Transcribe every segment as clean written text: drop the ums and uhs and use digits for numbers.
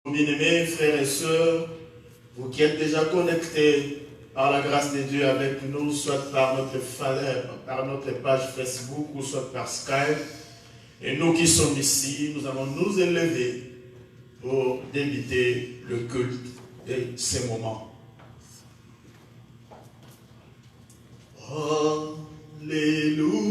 Bien-aimés frères et sœurs, vous qui êtes déjà connectés par la grâce de Dieu avec nous, soit par notre page Facebook ou soit par Skype, et nous qui sommes ici, nous allons nous élever pour débuter le culte de ces moments. Alléluia.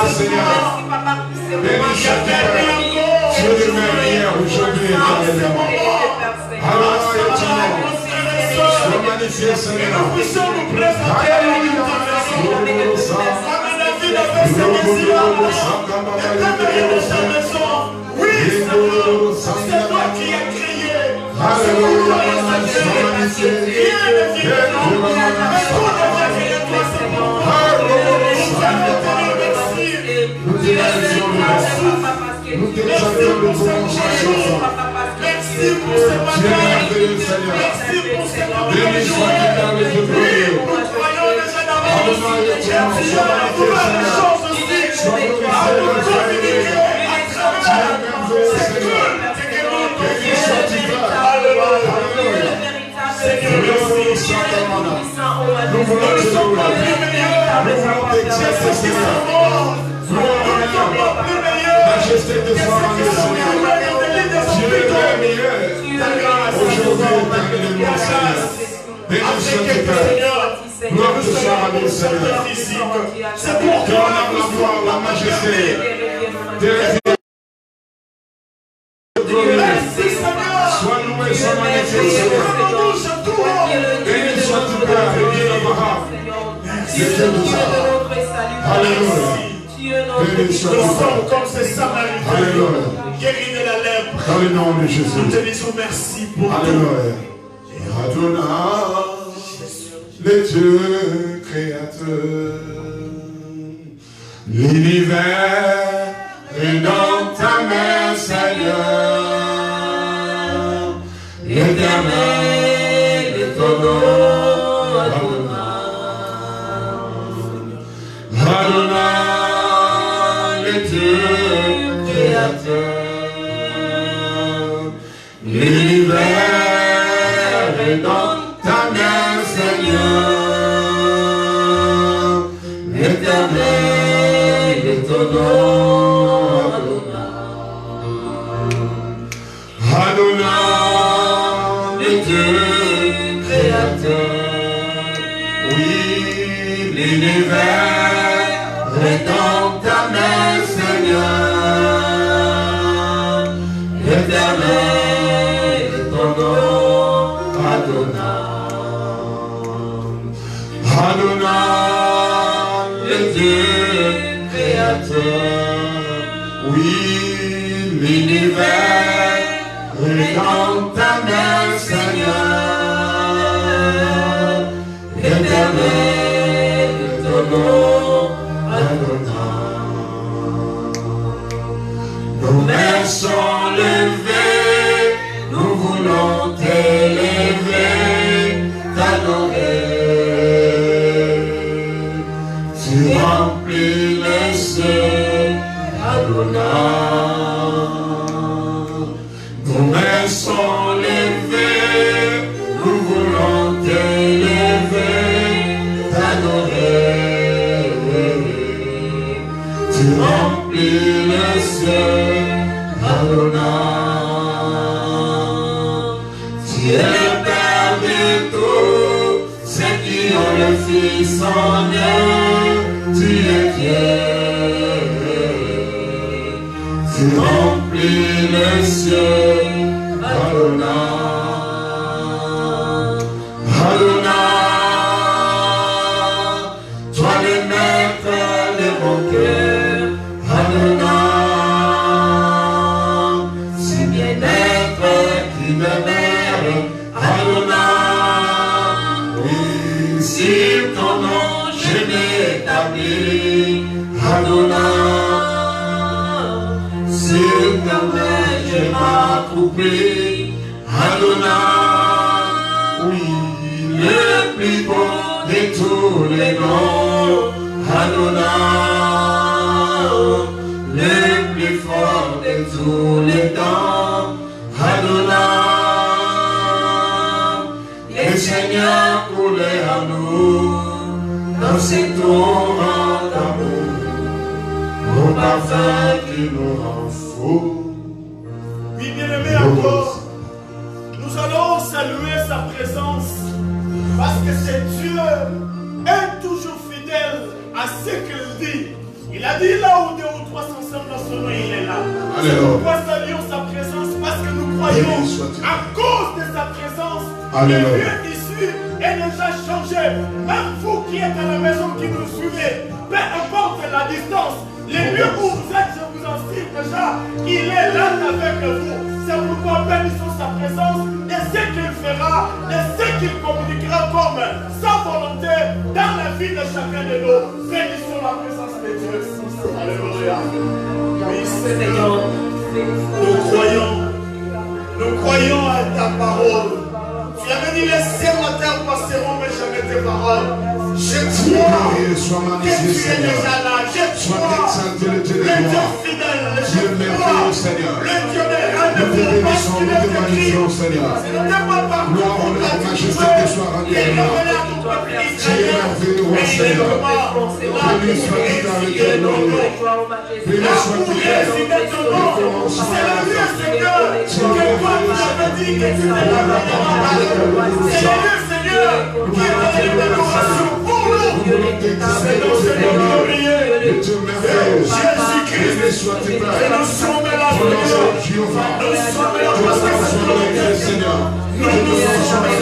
Seigneur. Et nous puissions nous présenter à l'intervention. il avait ce désir d'établir dans sa maison. Oui, Seigneur, c'est toi qui as créé. C'est toi qui as créé. Rien ne vient de nous. Mais tout devrait venir de toi, Seigneur. Nous allons te remercier. Merci pour ce jour. Merci pour ce matin. Merci pour ce journée. Oui, nous croyons déjà d'avance. Tu as pour la chose aussi à nous communiquer à travers cette gueule que nous Seigneur, merci. Nous voulons te louer. Nous voulons t'exercer, Seigneur. Nous ne sommes pas plus meilleurs. Majesté de soi, Seigneur. Dieu est meilleur. Aujourd'hui, éternellement, Seigneur. Béni soit-tu, Père. Gloire te soit à nous, Seigneur. C'est pour toi la gloire, la majesté. Merci, Seigneur. Sois loué, sois magnifié, Seigneur. Béni soit-tu, Père, le Dieu d'Abraham. Dieu de Alléluia. Béni soit-tu, Père. Nous sommes comme ces Samaritains. Alléluia. Guéris de la lèpre. Dans le nom de Jésus. Nous te disons merci pour tout. Alléluia. Adonai, le Dieu créateur, l'univers est dans ta main, Seigneur. L'éternel est ton nom, Adonai. Adonai, le Dieu créateur, l'univers est dans ta main, Seigneur. L'éternel est ton nom, Adonai. Adonai, le Dieu créateur. Oui, l'univers est dans ta main, Seigneur. L'éternel est ton nom, Adonai. Adonai, le Dieu créateur. Oui, l'univers est dans ta main, Seigneur. L'éternel est ton nom, Adonai. Nos mains sont levées, nous voulons t'élever, t'adorer. Tu remplis le ciel, Adonai. Nos mains sont levées, nous voulons t'élever, t'adorer. Tu remplis le ciel, Adonai. Tu es le Père de tous ceux qui ont le Fils en eux. Tu es Dieu. Tu remplis le ciel, Adonai. Adonai, toi le maître de mon cœur, Adonai. Si bien-être qui me mère, Adonai. Oui, sur ton nom je m'établis, Adonai. Sur ta main je m'accroupis, Adonai. Oui, le plus beau de tous les noms, Adonai. Le plus fort de tous les temps, Adonai. Le Seigneur coulait à nous dans ses torrents d'amour, au parfum qui nous rend fous. Oui, bien-aimé, encore, nous allons saluer sa présence parce que ce Dieu est toujours fidèle à ce qu'il dit. Il a dit là où 2 ou 3 sont ensemble dans son nom, il est là. C'est pourquoi saluons sa présence parce que nous croyons à cause de sa présence que Dieu ici et nous a changé. Même vous qui êtes à la maison qui nous suivez, peu importe la présence. Les lieux où vous êtes, je vous en prie déjà, il est là avec vous. C'est pourquoi bénissons sa présence et ce qu'il fera et ce qu'il communiquera comme sa volonté dans la vie de chacun de nous. Bénissons la présence de Dieu. Alléluia. Oui, Seigneur, nous croyons à ta parole. Tu avais dit les cieux et la terre passeront, mais jamais tes paroles. Je crois que tu es déjà là. Je crois le Dieu fidèle. Je crois le Dieu des reines de parce qu'il est écrit. Ce n'était pas par contre la majesté que soit rendue à ton peuple israélien. Et il est mort. Là où réside ton nom. Là où réside ton nom. C'est le lieu, Seigneur, que toi tu avais dit que tu n'es pas là. C'est le lieu, Seigneur, qui est dans l'adoration pour nous. C'est nos Seigneur glorieux. Jésus-Christ, et nous sommes là, Seigneur. Nous sommes là parce que c'est ton Seigneur. Nous sommes et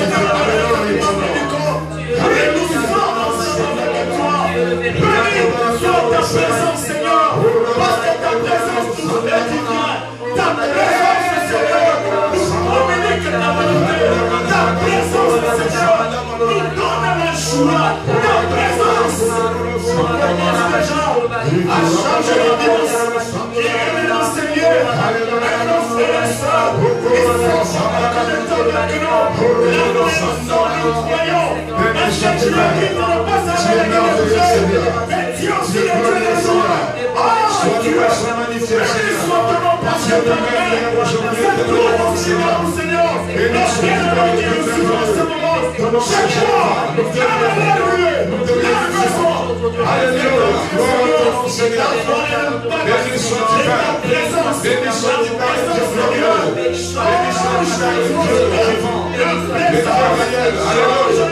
nous sommes ensemble avec toi. Béni soit ta présence, Seigneur, parce que ta présence nous édifie. Ta présence, Seigneur, nous communique ta volonté. Ta présence, Seigneur, nous donne la joie. Ta présence commence déjà à changer la vie. Qui est l'enseigné, et nos frères et sœurs, ils sont connectés avec nous. Là nous croyons. Parce que tu as dit de ne pas aller avec Dieu. Mais Dieu aussi le Dieu des joies. Oh Dieu, béni soit ton nom parce que ta main, c'est tout mon Seigneur. Et nos bien-aimés qui nous suivent en ce moment, je crois, alléluia, alléluia, Seigneur, béni soit-tu Père, béni soit-tu Père, Dieu glorieux, béni soit-tu Dieu vivant, l'éternel, alléluia,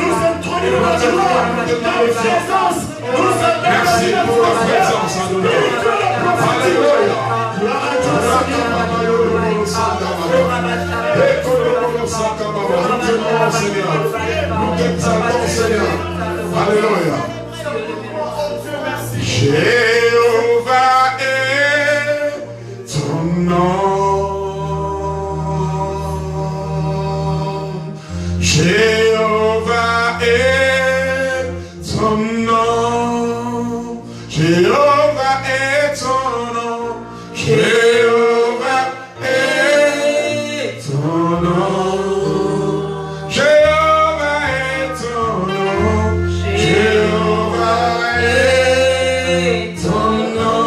nous introduisons la joie dans ta présence, merci pour la présence en nous, alléluia, nous t'exaltons, Seigneur, alléluia. Jéhovah est ton nom. Jéhovah est ton nom. Jéhovah est ton nom. Jéhovah est ton nom. Jéhovah est ton nom. Jéhovah est ton nom. Jéhovah est ton nom.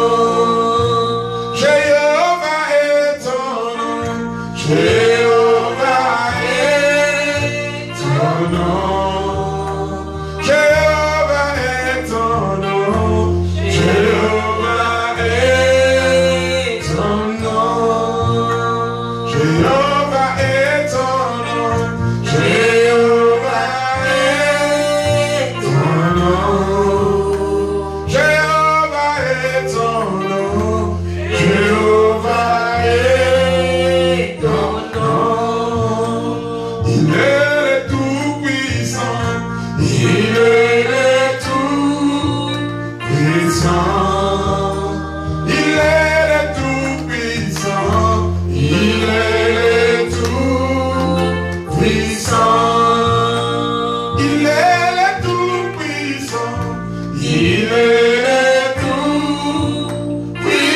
Jéhovah est ton nom. Jéhovah est ton nom. Jéhovah est ton nom. Jéhovah est ton nom. Jéhovah est ton nom. Jéhovah est ton nom. Jéhovah est ton nom. Il est le tout-puissant. Il est le tout-puissant. Il est le tout-puissant. Il est le tout-puissant. Il est le tout-puissant. Il est le tout-puissant.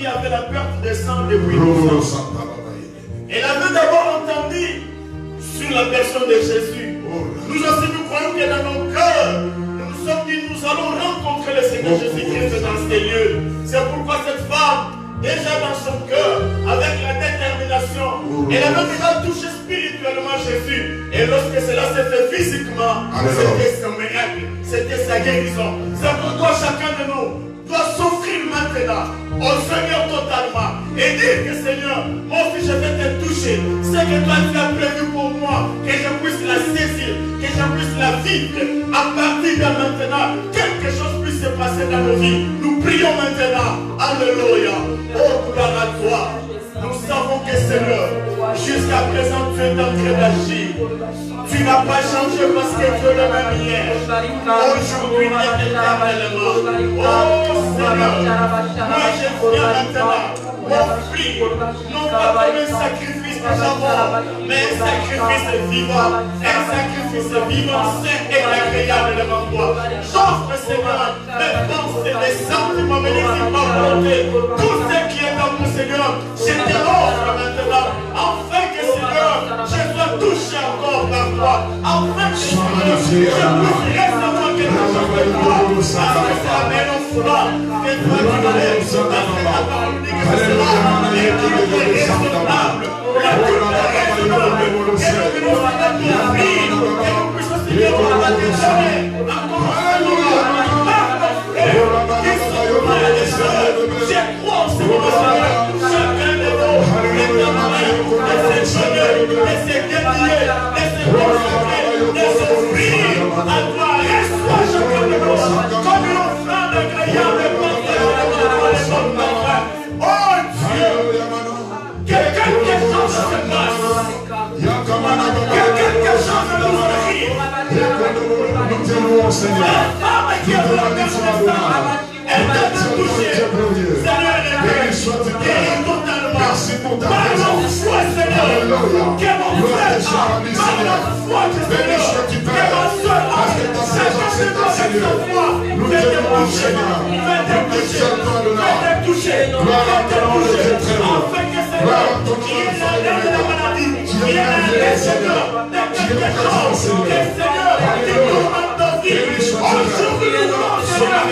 qui avait la perte de sang depuis 12 ans. Elle avait d'abord entendu sur la personne de Jésus. Nous aussi, nous croyons que dans nos cœurs, nous sommes dit, nous allons rencontrer le Seigneur Jésus-Christ dans ces lieux. C'est pourquoi cette femme, déjà dans son cœur, avec la détermination, elle avait déjà touché spirituellement Jésus. Et lorsque cela s'est fait physiquement, c'était son miracle, c'était sa guérison. C'est pourquoi chacun de nous doit s'offrir maintenant au Seigneur totalement et dire que Seigneur, moi aussi je vais te toucher. Ce que toi tu as prévu pour moi, que je puisse la saisir, que je puisse la vivre. À partir de maintenant, quelque chose puisse se passer dans nos vies. Nous prions maintenant. Alléluia. Oh, gloire à toi. Nous savons que Seigneur, jusqu'à présent tu es en train d'agir. Tu n'as pas changé parce que tu es le même hier. Aujourd'hui et éternellement. Oh Seigneur, moi je viens maintenant m'offrir, non pas comme un sacrifice de l'amour, mais un sacrifice vivant, saint et agréable devant toi. J'offre Seigneur mes pensées, mes sentiments, mes désirs, ma volonté, tout ce qui est dans mon Seigneur, je te l'offre maintenant, afin que Seigneur, je sois touché encore par toi, afin que Seigneur, je puisse recevoir quelque chose de toi, afin que c'est la main au froid, que toi tu me lèves, afin que la parole dit que c'est là, et que nous est raisonnable, la Bible est raisonnable, que nous puissions vivre, que nous puissions Seigneur, jamais, encore Seigneur, je crois au Seigneur, chacun de nous, laissez dédier, laissez consacrer, laissez offrir à toi, reçois chacun de nous, comme une offrande agréable et parfaite, oh Dieu, que quelque chose se passe, que quelque chose nous arrive. La femme qui a la personne, elle t'a touché. Seigneur, elle est guérie totalement. Par notre foi, Seigneur, que mon frère a, par notre foi, Seigneur, que ma soeur a, chacun de nous avec sa foi, faites toucher, faites toucher, afin que Seigneur, qui est la reine de la maladie, qui est la reine, Seigneur, de quelque chose, que Seigneur, qui commande nos vies, aujourd'hui nous voulons, Seigneur,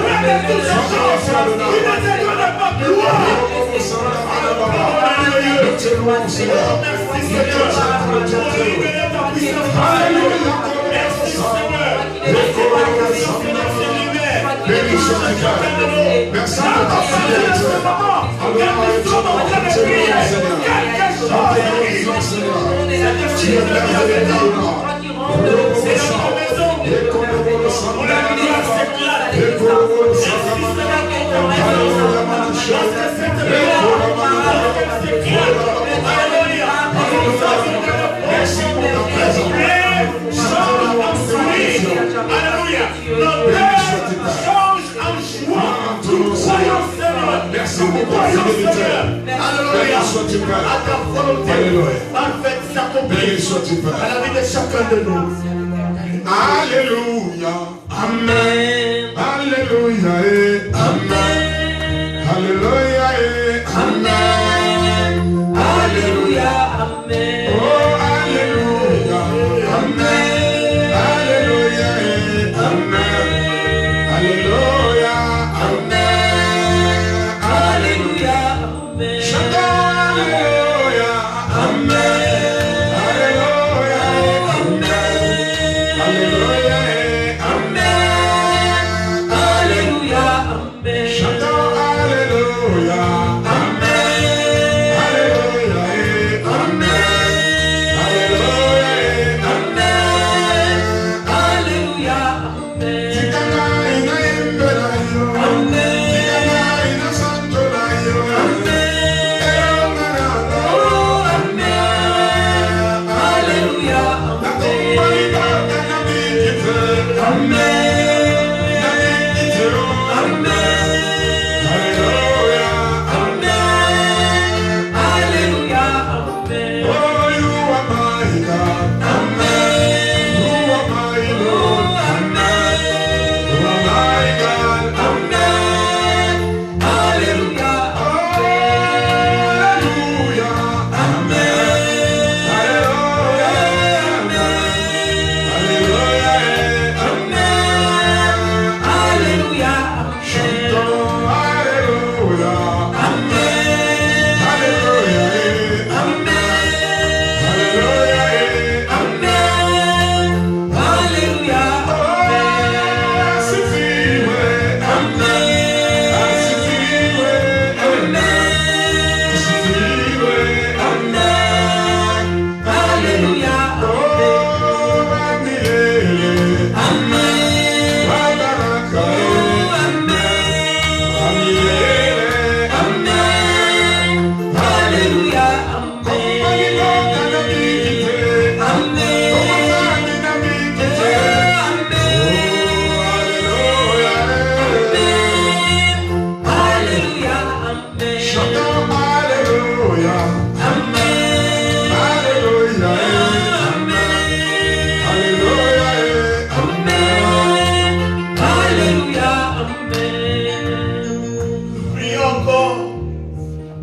la reine de toutes les choses, qui ne te donne pas gloire. Merci Seigneur, pour libérer ta puissance. Merci Seigneur, merci de ta fidélité. Tu es merveilleux. Merci beaucoup, Alléluia. À ta volonté, parfaite, s'accomplit à la vie de chacun de nous. Alléluia. Amen. Alléluia et Amen. Alléluia et Amen. Alléluia. Amen. Oh, Alléluia. Amen. Alléluia et Amen. Alléluia. Amen. Alléluia. Amen. Chantons Alléluia. Amen. Alléluia. Amen. Alléluia.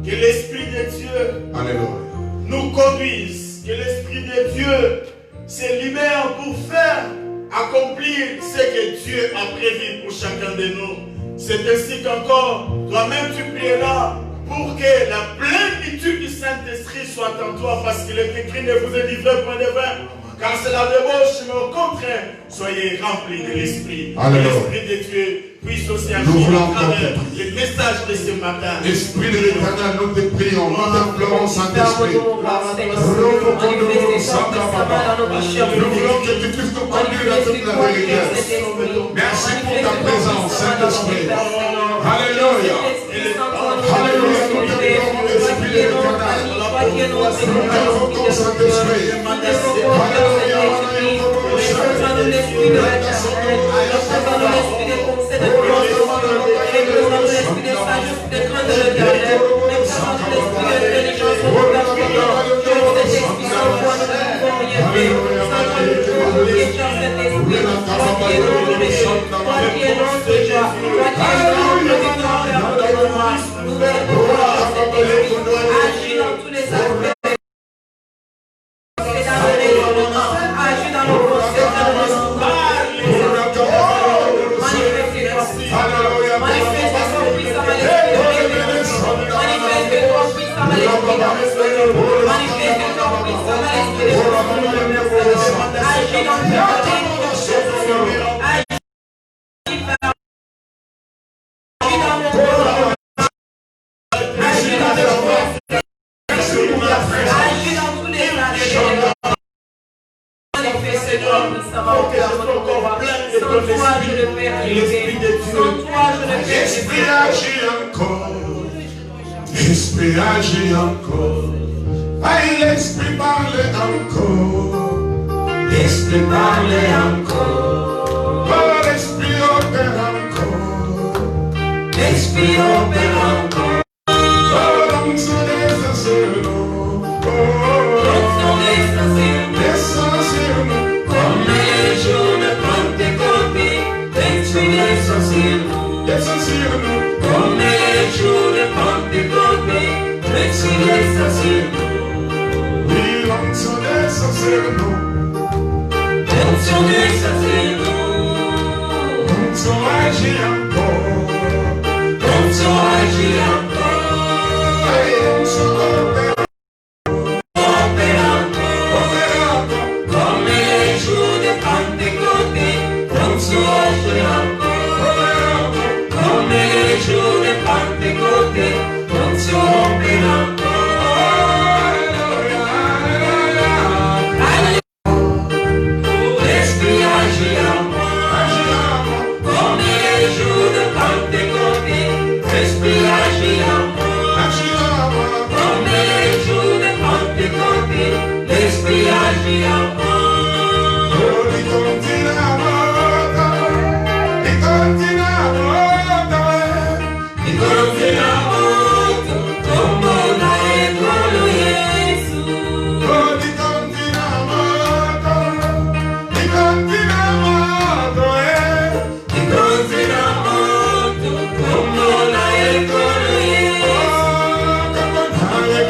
Que l'Esprit de Dieu nous conduise. Que l'Esprit de Dieu se libère pour faire accomplir ce que Dieu a prévu pour chacun de nous. C'est ainsi qu'encore, toi-même tu prieras pour que la plénitude du Saint-Esprit soit en toi, parce qu'il est écrit: ne vous délivrez point de vin, car c'est la débauche, mais au contraire, soyez remplis de l'Esprit. L'Esprit de Dieu puisse aussi agir à travers les messages de ce matin. Esprit de l'Éternel, nous te prions, nous t'implorons, Saint-Esprit. Nous voulons que tu puisses nous conduire à toute la vérité. Merci pour ta présence, Saint-Esprit. Alléluia. Alléluia, nous t'implorons, Esprit de l'Éternel. Nous t'invoquons, Saint-Esprit. Alléluia. Esprit agit encore. Aïe, l'Esprit parle encore. L'Esprit parle encore. Oh, l'Esprit opère encore. L'Esprit opère encore. Oh, l'homme sont des assassins. Comme les jours de Pentecôte, l'Esprit descend sur nous. Descend sur nous. Comme les jours de Pentecôte, l'Esprit descend sur nous. Oui, l'onction descend sur nous. L'onction descend sur nous. L'onction agit encore. L'onction agit encore. L'onction opère. Opère encore. Comme les jours de Pentecôte, l'onction agit encore. Comme les jours de Pentecôte, l'onction opère encore. L'Esprit agit encore. Comme les jours de Pentecôte, l'Esprit agit encore. Comme les jours de Pentecôte, l'Esprit agit encore. Il continue à monter. Il continue à monter. Il continue à monter. Comme on a école Jésus. Oh, il continue à monter. Il continue à monter. Il continue à monter. Comme on a école Jésus. Oh, comme on a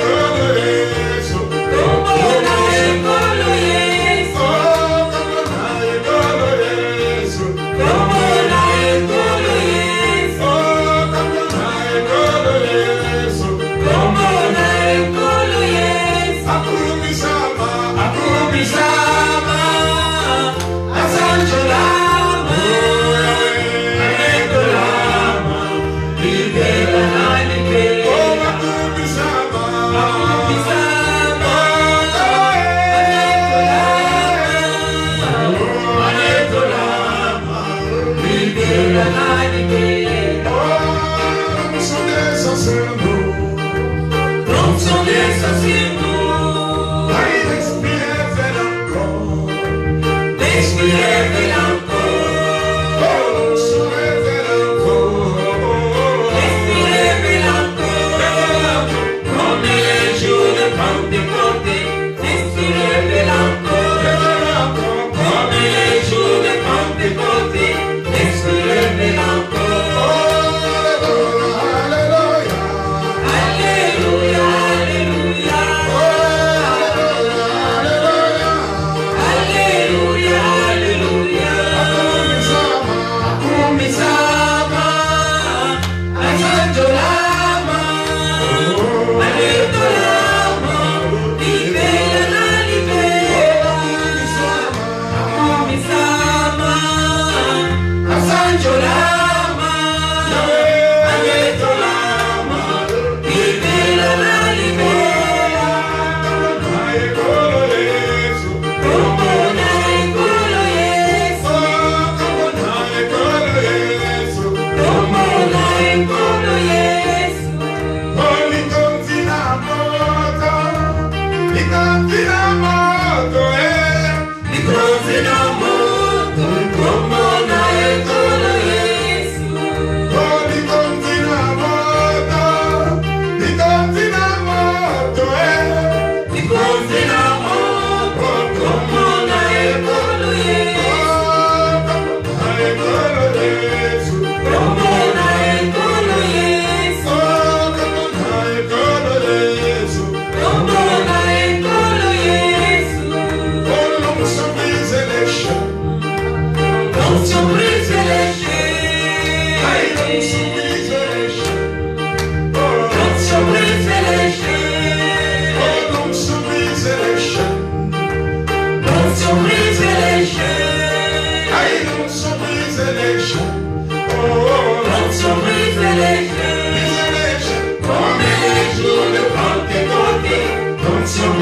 école Jésus. Comme on a école Jésus. Oh, comme on a école Jésus. Comme on a école Jésus. Oh, comme on a école Jésus. Comme on a école Jésus. Akurubisama, akurubisama, asanjolama, anekolama, libera, libera. Oh, akurubisama, akurubisama, anekolama, libera, libera. Oh, l'onction descend sur nous. L'onction descend sur nous. Aïe, l'Esprit révèle encore. L'Esprit révèle encore. Oh, l'onction révèle encore. L'Esprit révèle encore. Comme les jours de Pentecôte, l'Esprit révèle encore. Comme les jours de Pentecôte, l'Esprit révèle encore. Alléluia. Alléluia.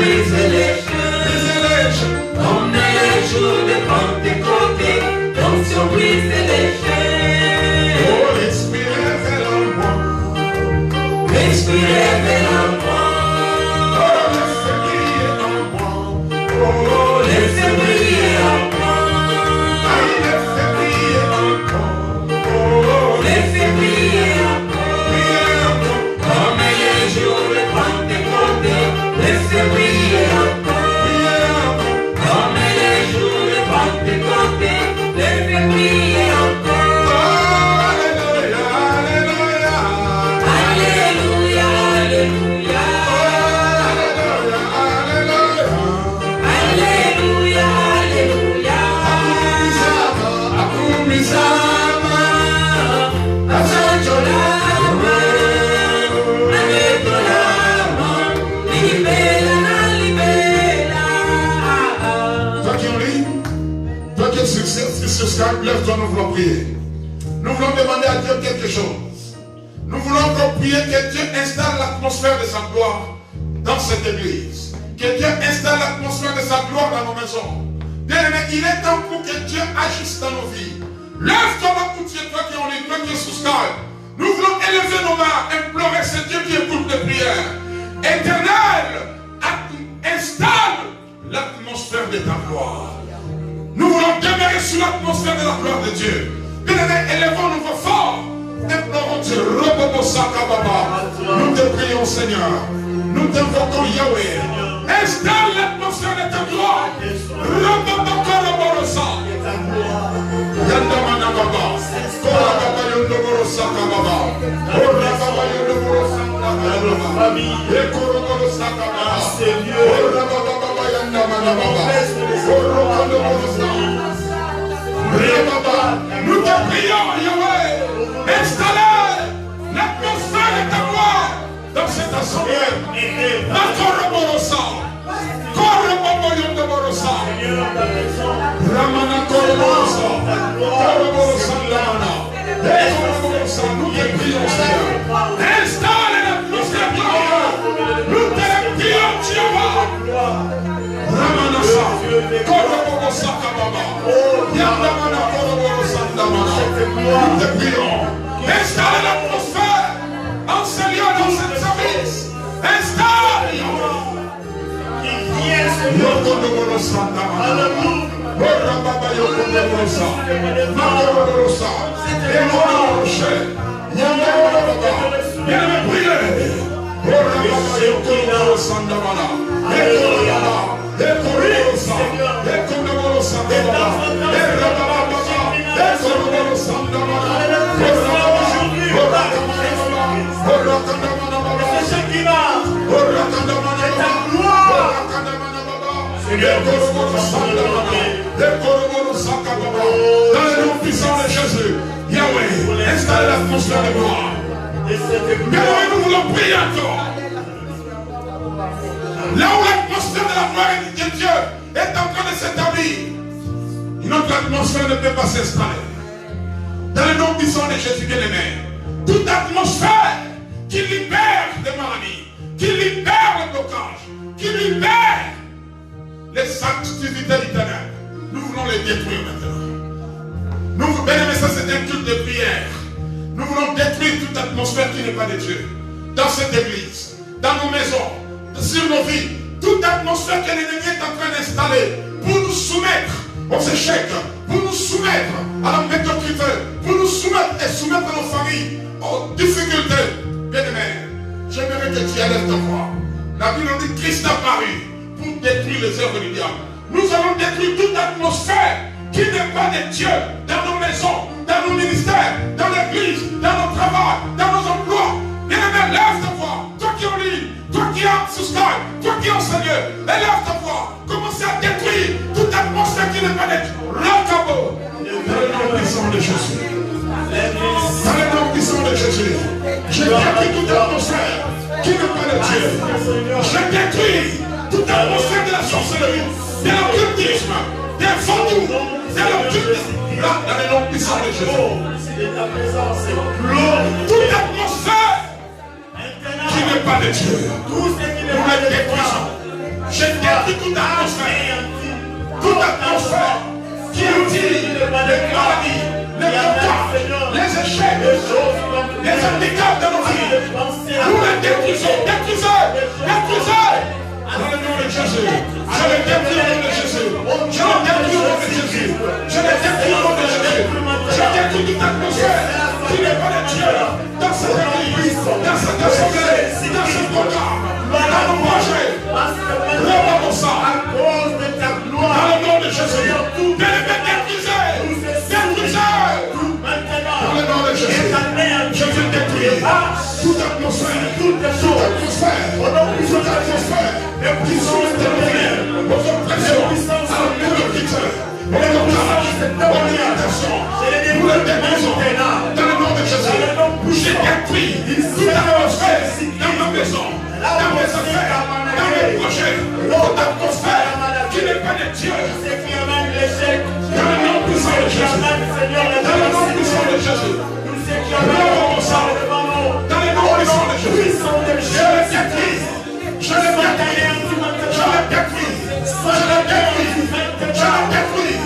briser les chaînes. Comme les jours de Pentecôte, l'onction brise les chaînes. Oh, l'Esprit révèle en moi. L'Esprit révèle en moi. Oh, laissez briller en moi. Oh, Laissez briller en moi. laissez briller encore. Oh, Laissez briller en moi. briller encore. Comme les jours de Pentecôte, laissez briller en moi. Briller encore. Comme les jours de Pentecôte, laissez briller en moi. Oh, alléluia, alléluia. Alléluia, alléluia. Alléluia, alléluia. Alléluia, alléluia. Akumisama, Asojolama, Anetolama, libera, libera. Toi qui en ligne, toi qui es sur Skype, lève-toi, nous voulons prier. Nous voulons demander à Dieu quelque chose. Nous voulons encore prier que Dieu installe l'atmosphère de sa gloire dans cette église. Que Dieu installe l'atmosphère de sa gloire dans nos maisons. Bien-aimé, il est temps pour que Dieu agisse dans nos vies. Lève-toi là pour Dieu, toi qui en ligne, toi qui es sur Skype. Nous voulons élever nos mains, implorer ce Dieu qui écoute les prières. Éternel, installe l'atmosphère de ta gloire. Nous voulons demeurer sur l'atmosphère de la gloire de Dieu. Bien-aimés, élevons nos voix fort. Implorons Dieu. Nous te prions, Seigneur. Nous t'invoquons, Yahweh. Installe l'atmosphère de ta gloire. Nous te prions, Yahweh. Installez l'atmosphère de ta gloire dans cette assemblée. Ramana Koroborosa, Koroborosa Lamana, nous te prions, Seigneur. Installe l'atmosphère de gloire. Nous te prions, Jéhovah. Ramanasa, Koroborosa Kababa, Yandamana Koroborosa Damana. Nous te prions. Installe l'atmosphère en ce lieu, dans cette service. Installe, Yahweh. Dans le nom puissant de Jésus, Yahweh, installe l'atmosphère de gloire. Yahweh, nous voulons prier encore. Là où l'atmosphère de la gloire de Dieu est en train de s'établir, une autre atmosphère ne peut pas s'installer. Dans le nom puissant de Jésus bien-aimé, toute atmosphère qui libère des maladies, qui libère le blocage, qui libère les activités du ténèbre, nous voulons les détruire maintenant. Nous, bien-aimés, ça c'est un culte de prière. Nous voulons détruire toute atmosphère qui n'est pas de Dieu. Dans cette église, dans nos maisons, sur nos vies, toute atmosphère que l'ennemi est en train d'installer pour nous soumettre aux échecs, pour nous soumettre à la médiocrité, pour nous soumettre et soumettre nos familles aux difficultés. Bien-aimés, j'aimerais que tu élèves ta voix. La Bible dit que Christ a paru pour détruire les œuvres du diable. Nous allons détruire toute atmosphère qui n'est pas de Dieu dans nos maisons, dans nos ministères, dans l'église, dans nos travaux, dans nos emplois. Bien-aimé, lève ta voix. Toi qui en ligne, toi qui es sous Skype, toi qui es en Seigneur, élève ta voix. Commencez à détruire toute atmosphère qui n'est pas de Dieu. Rakabo. Dans le nom puissant de Jésus. Dans le nom puissant de Jésus. Je détruis toute atmosphère qui n'est pas de Dieu. Je détruis toute atmosphère de la sorcellerie, de l'occultisme, des fantômes, de l'occultisme. Là, dans le nom puissant de Jésus. Toute atmosphère qui n'est pas de Dieu, nous la détruisons. Je détruis toute atmosphère. Toute atmosphère qui utilise les maladies, les combats, les échecs, les handicaps de nos vies. Nous les détruisons, détruisons. Dans le nom de Jésus. Je les détruis au nom de Jésus. Je les détruis au nom de Jésus. Je les détruis au nom de Jésus. Je détruis toute atmosphère qui n'est pas de Dieu dans cette église, dans cette assemblée, dans ce programme, dans nos projets. Dans le nom de Jésus. Dans le nom de Jésus. Je veux détruire toute atmosphère qui sont intervenir aux oppressions, à la médiocrité, aux otages, aux limitations. Nous les détruisons dans le nom de Jésus. Je détruis toute atmosphère dans ma maison, dans mes affaires, dans mes projets, toute atmosphère qui n'est pas de Dieu. Dans le nom puissant de Jésus. Dans le nom puissant de Jésus. Dans le nom puissant de Jésus. Je les détruis. Je les détruis. Je les détruis. Je les détruis. Je les détruis.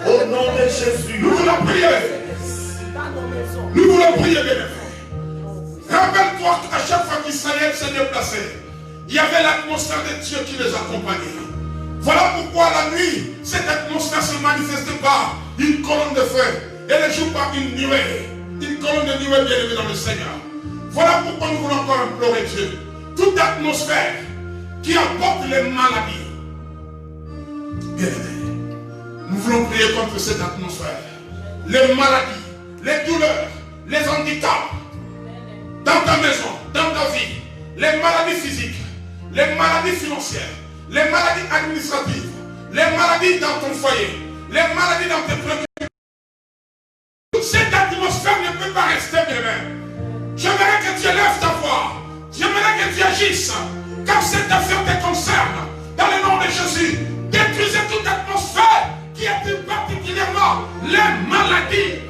Au nom de Jésus. Nous voulons prier. Nous voulons prier, bien-aimés. Rappelle-toi qu'à chaque fois qu'Israël s'est déplacé, il y avait l'atmosphère de Dieu qui les accompagnait. Voilà pourquoi la nuit, cette atmosphère se manifestait par une colonne de feu et le jour par une nuée. Une colonne de nuée bien aimée dans le Seigneur. Voilà pourquoi nous voulons encore implorer Dieu. Toute atmosphère qui apporte les maladies. Bien aimé, nous voulons prier contre cette atmosphère. Les maladies, les douleurs, les handicaps. Dans ta maison, dans ta vie, les maladies physiques, les maladies financières, les maladies administratives, les maladies dans ton foyer, les maladies dans tes préoccupations. Cette atmosphère ne peut pas rester, bien aimé. J'aimerais que tu élèves ta voix. J'aimerais que tu agisses. Car cette affaire te concerne. Dans le nom de Jésus, détruisez toute atmosphère qui attire particulièrement les maladies.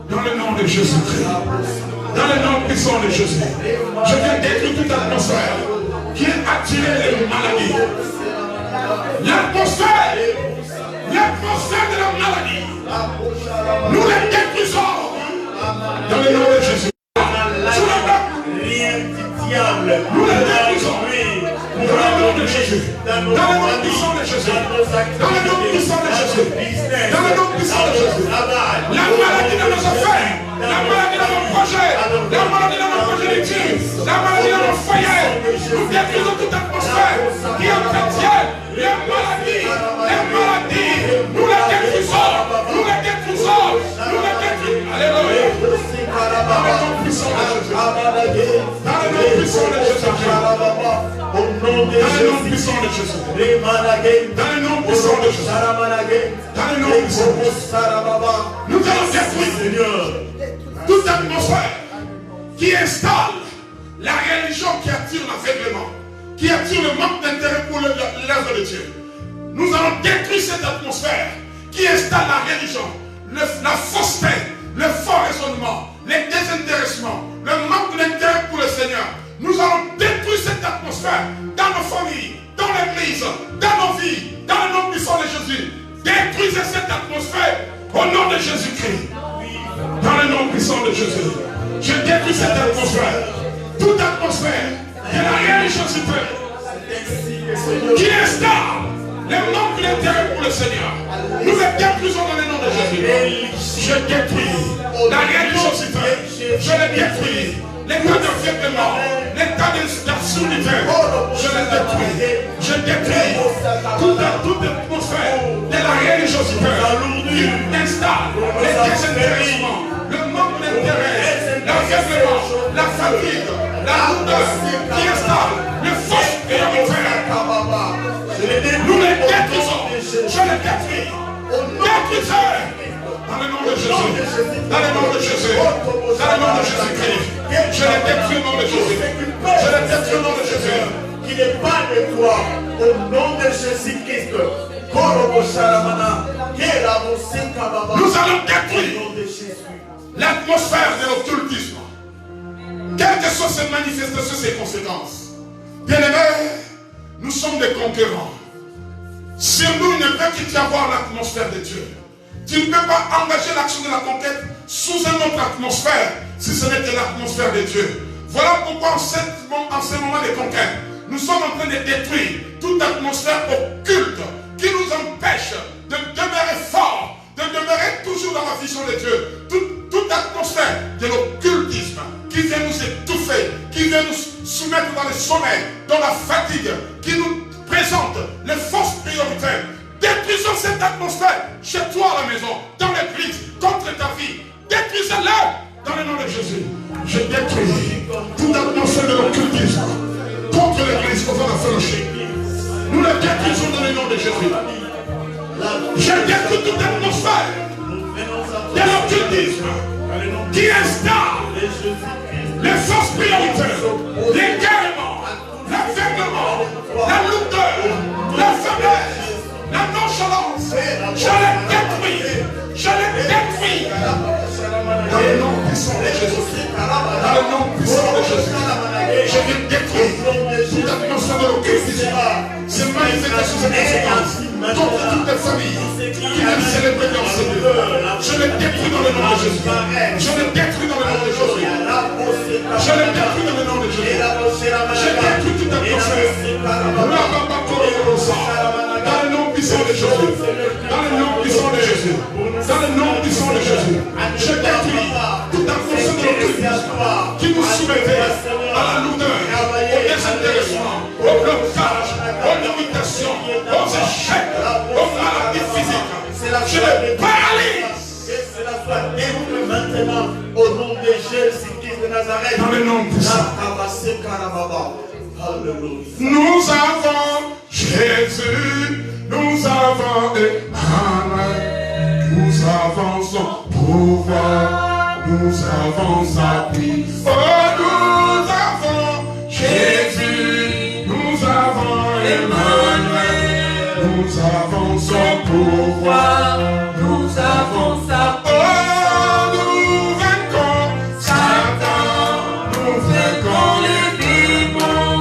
Dans le nom de Jésus-Christ. Dans le nom puissant de Jésus. Je viens détruire toute atmosphère qui a attiré les maladies. L'atmosphère de la maladie. Nous les détruisons. Dans le nom de Jésus. Nous les détruisons. Dans le nom de Jésus. Dans le nom puissant de Jésus. Dans le nom puissant de Jésus. Dans le nom puissant de Jésus. La maladie de nos affaires. La maladie dans nos projets. La maladie dans nos progénitures. La maladie dans nos foyers. Nous détruisons toute atmosphère qui entretient les maladies. Les maladies. Nous les détruisons. Nous les détruisons. Nous les détruisons. Alléluia. Dans le nom puissant de Jésus. Dans le nom puissant de Jésus. Au nom de Dans le nom puissant de Jésus. Dans le nom puissant de Jésus. Dans le nom puissant de Jésus. Nous allons détruire, Seigneur, toute atmosphère qui installe la religion qui attire l'aveuglement, qui attire le manque d'intérêt pour l'œuvre de Dieu. Nous allons détruire cette atmosphère qui installe la religion, la fausseté, le faux raisonnement, les désintéressements, le manque d'intérêt pour le Seigneur. Nous allons détruire cette atmosphère dans nos familles, dans l'église, dans nos vies, dans le nom puissant de Jésus. Détruisez cette atmosphère au nom de Jésus-Christ. Dans le nom puissant de Jésus. Je détruis cette atmosphère. Toute atmosphère de la religiosité qui installe le manque d'intérêt pour le Seigneur. Nous les détruisons dans le nom de Jésus. Je détruis la religiosité. Je les détruis. L'état d'aveuglement, l'état d'absurdité, je les détruis. Je détruis toute atmosphère de la religiosité qui installe les désintéressements, le manque d'intérêt, l'aveuglement, la fatigue, la lourdeur qui installe le faux prioritaire. Nous les détruisons. Je les détruis. Détruisez. Dans le nom de Jésus. Dans le nom de Jésus. Dans le nom de Jésus-Christ. Je les détruis au nom de Jésus. Je les détruis au nom de Jésus. Qui n'est pas de toi, au nom de Jésus-Christ. Nous allons détruire l'atmosphère de l'occultisme. Quelles que soient ses manifestations, ses conséquences. Bien-aimés, nous sommes des conquérants. Sur nous, il ne peut qu'y avoir l'atmosphère de Dieu. Tu ne peux pas engager l'action de la conquête sous une autre atmosphère, si ce n'est que l'atmosphère de Dieu. Voilà pourquoi en ce moment de conquête, nous sommes en train de détruire toute atmosphère occulte qui nous empêche de demeurer forts, de demeurer toujours dans la vision de Dieu. Toute atmosphère de l'occultisme qui vient nous étouffer, qui vient nous soumettre dans le sommeil, dans la fatigue, qui nous présente les fausses priorités. Détruisons cette atmosphère chez toi à la maison, dans l'église, contre ta vie. Détruisez-la dans le nom de Jésus. Je détruis toute atmosphère de l'occultisme contre l'église, contre la fellowship. Nous le détruisons dans le nom de Jésus. Je détruis toute atmosphère de l'occultisme qui installe les fausses priorités, l'égarement, l'enfermement, la lourdeur, la faiblesse, la nonchalance. Je les détruis. Je les détruis. Dans le nom puissant de Jésus. Dans le nom puissant de Jésus. Je les détruis. Toute atmosphère de l'occultisme se manifeste sous cette conséquence contre toutes les familles qui viennent célébrer dans ce lieu. Je les détruis dans le nom de Jésus. Je les détruis dans le nom de Jésus. Je les détruis dans le nom de Jésus. Je détruis toute atmosphère. Dans le nom puissant de Jésus. Dans le nom puissant de Jésus. Dans le nom puissant de Jésus. Je détruis toute atmosphère de l'occultisme qui nous soumettait à la lourdeur, au désintéressement, au blocage, aux limitations, aux échecs, aux maladies physiques. Je les paralyse. Maintenant, au nom de Jésus-Christ de Nazareth. Dans le nom puissant. Nous avons Jésus, nous avons Emmanuel, nous avons son pouvoir, nous avons sa puissance. Oh, nous avons Jésus, nous avons Emmanuel, nous avons son pouvoir, nous avons sa puissance. Oh, nous vaincons Satan, nous vaincons les démons,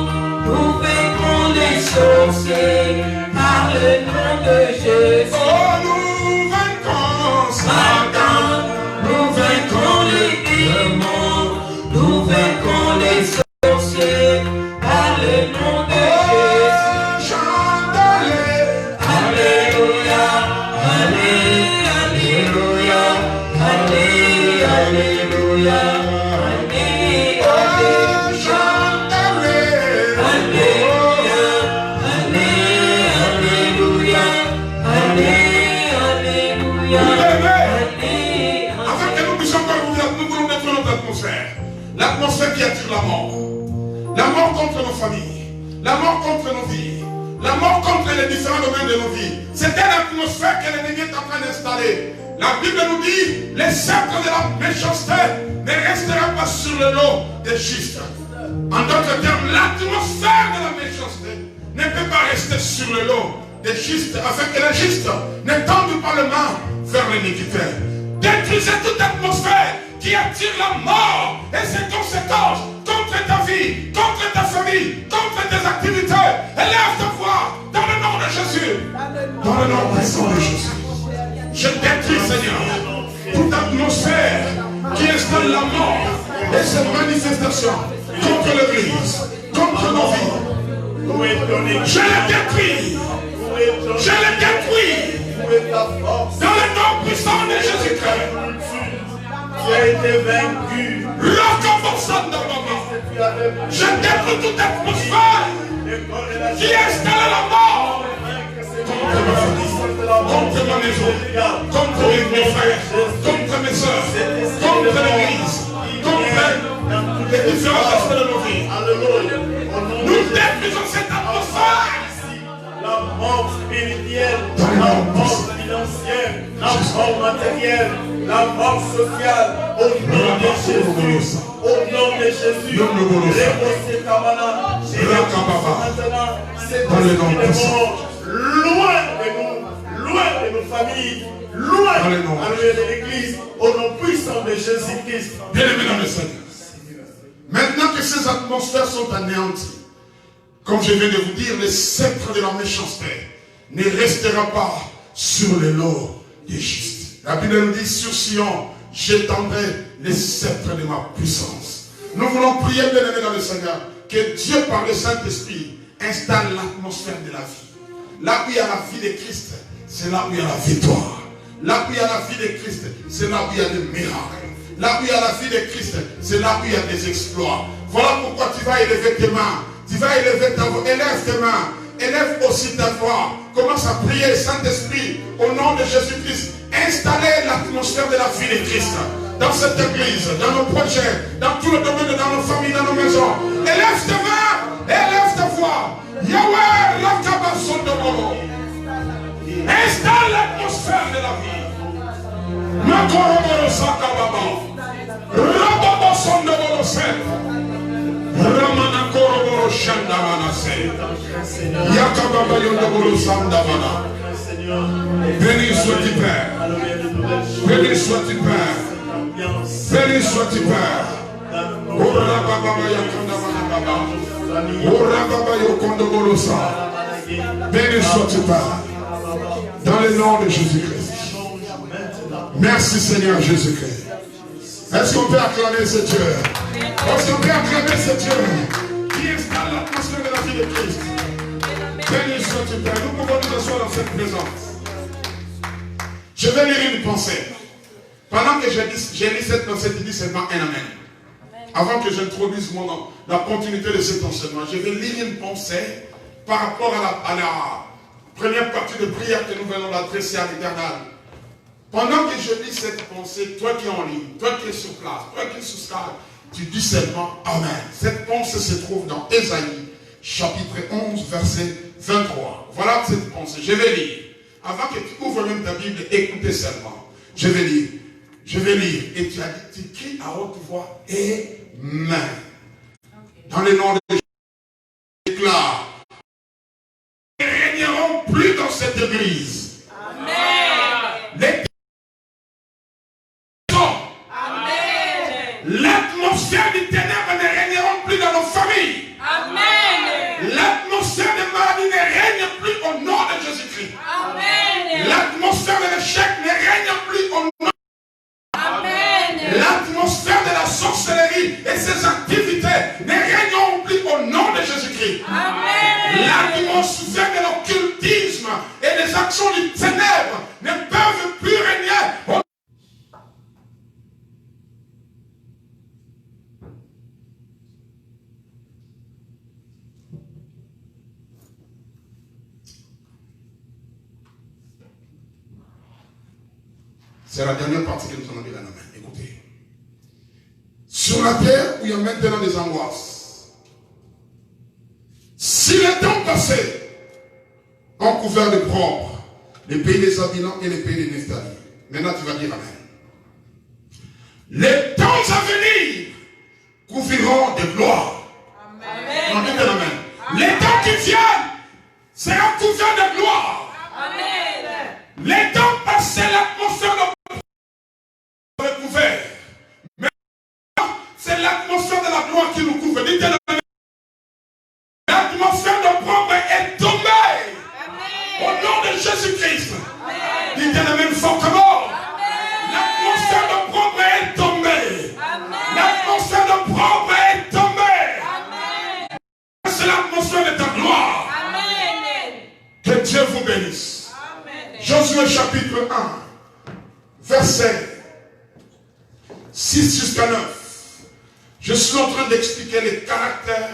nous vaincons les sorciers par le nom de Jésus. Oh, nous vaincons Satan, nous vaincons les démons, nous vaincons les sorciers par le nom de Jésus. Chantez, alléluia, alléluia, alléluia, alléluia, alléluia, chantez, alléluia, alléluia, alléluia, alléluia. Afin que nous puissions encore nous voulons mettre notre atmosphère. L'atmosphère qui attire la mort. La mort contre nos familles. La mort contre nos vies. La mort contre les différents domaines de nos vies. C'est une atmosphère que l'ennemi est en train d'installer. La Bible nous dit, les sceptres de la méchanceté ne restera pas sur le lot des justes. En d'autres termes, l'atmosphère de la méchanceté ne peut pas rester sur le lot des justes, afin que les justes ne tendent pas le main vers l'iniquité. Détruisez toute atmosphère qui attire la mort et ses conséquences contre ta vie, contre ta famille, contre tes activités. Élève ta voix dans le nom de Jésus. Dans le nom puissant de Jésus. Je détruis, Seigneur, toute atmosphère qui installe la mort et ses manifestations contre l'Église, contre nos vies. Je les détruis. Je les détruis. Dans le nom puissant de Jésus-Christ. Qui a été vaincu. Je détruis toute atmosphère qui installe la mort contre ma famille, contre ma maison, contre mes frères, contre mes soeurs, contre l'église, contre les différents aspects de nos vies. Nous détruisons cette atmosphère. La mort spirituelle, la mort financière, la mort matérielle, la mort sociale, au nom de Jésus, au nom de Jésus, maintenant, c'est mort, loin de nous, loin de nos familles, loin de l'église, au nom puissant de Jésus-Christ. Bien-aimés dans le Seigneur, maintenant que ces atmosphères sont anéanties, comme je viens de vous dire, le sceptre de la méchanceté ne restera pas sur les lots des justes. La Bible nous dit, sur Sion, j'étendrai les sceptres de ma puissance. Nous voulons prier, bien-aimés dans le Seigneur, que Dieu, par le Saint-Esprit, installe l'atmosphère de la vie. Là où il y a la vie de Christ, c'est là où il y a la victoire. Là où il y a la vie de Christ, c'est là où il y a des miracles. Là où il y a la vie de Christ, c'est là où il y a des exploits. Voilà pourquoi tu vas élever tes mains. Tu vas élever ta voix. Élève tes mains. Élève aussi ta voix. Commence à prier, Saint-Esprit, au nom de Jésus-Christ. Installez l'atmosphère de la vie de Christ dans cette église, dans nos projets, dans tout le domaine, dans nos familles, dans nos maisons. Élève tes mains. Élève ta voix. Yahweh, Lakabasondobolo. Installe l'atmosphère de la vie. Makoroboro Sakababa. Rababa Sondobolo Sef. Ramana Koroboro Shandamana Sef. Yakababa Yondobolo Sandamana. Béni sois-tu Père. Béni sois-tu Père. Béni sois-tu Père. Ora Baba Yakandamana Baba. Ora Baba Yokondobolo Sa. Béni sois-tu Père. Dans le nom de Jésus-Christ. Merci Seigneur Jésus-Christ. Est-ce qu'on peut acclamer ce Dieu? Est-ce qu'on peut acclamer ce Dieu qui installe l'atmosphère de la vie de Christ? Béni sois-tu Père. Nous pouvons nous asseoir dans cette présence. Je vais lire une pensée. Pendant que j'ai lu cette pensée, tu dis seulement un amen. Avant que j'introduise la continuité de cet enseignement, je vais lire une pensée par rapport à la première partie de prière que nous venons d'adresser à l'Éternel. Pendant que je lis cette pensée, toi qui es en ligne, toi qui es sur place, toi qui es sur Skype, tu dis seulement Amen. Cette pensée se trouve dans Ésaïe, chapitre 11, verset 23. Voilà cette pensée. Je vais lire. Avant que tu ouvres même ta Bible, écoutez seulement. Je vais lire. Je vais lire. Et tu cries à haute voix Amen. Dans le nom de Jésus, je déclare. Nous ne régnerons plus dans cette église. Amen. L'atmosphère du ténèbre ne régneront plus dans nos familles. Amen. L'atmosphère de maladie ne règne plus au nom de Jésus-Christ. Amen. L'atmosphère de l'échec ne règne plus au nom. Amen. L'atmosphère de la sorcellerie et ses activités ne règneront plus au nom de Jésus-Christ. Amen. L'atmosphère de l'occultisme et des actions du ténèbre ne peuvent plus régner. C'est la dernière partie que nous allons lire la main. Écoutez. Sur la terre où il y a maintenant des angoisses, si les temps passés ont couvert de propre les pays des Abilans et les pays des Nephtali, maintenant tu vas dire Amen. Les temps à venir couvriront de gloire. Amen. On dit Amen. Les temps qui viennent seront couverts de gloire. Amen. Les temps passés, l'atmosphère de recouvert. Mais c'est l'atmosphère de la gloire qui nous couvre. Dites-le. L'atmosphère de propre est tombée. Au nom de Jésus-Christ. Dites-le même fortement. L'atmosphère de propre est tombée. L'atmosphère de propre est tombée. C'est l'atmosphère de ta gloire. Que Dieu vous bénisse. Josué chapitre 1, verset 6 jusqu'à 9. Je suis en train d'expliquer les caractères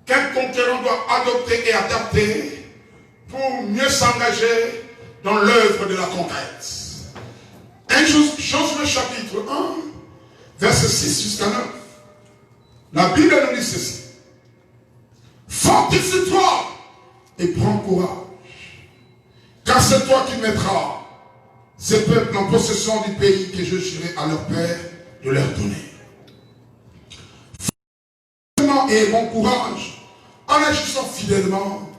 qu'un conquérant doit adopter et adapter pour mieux s'engager dans l'œuvre de la conquête. Josué chapitre 1, verset 6 jusqu'à 9. La Bible nous dit ceci. Fortifie-toi et prends courage, car c'est toi qui mettras ces peuples en possession du pays que je jurai à leur père de leur donner. Fortifie-toi et bon courage, en agissant fidèlement,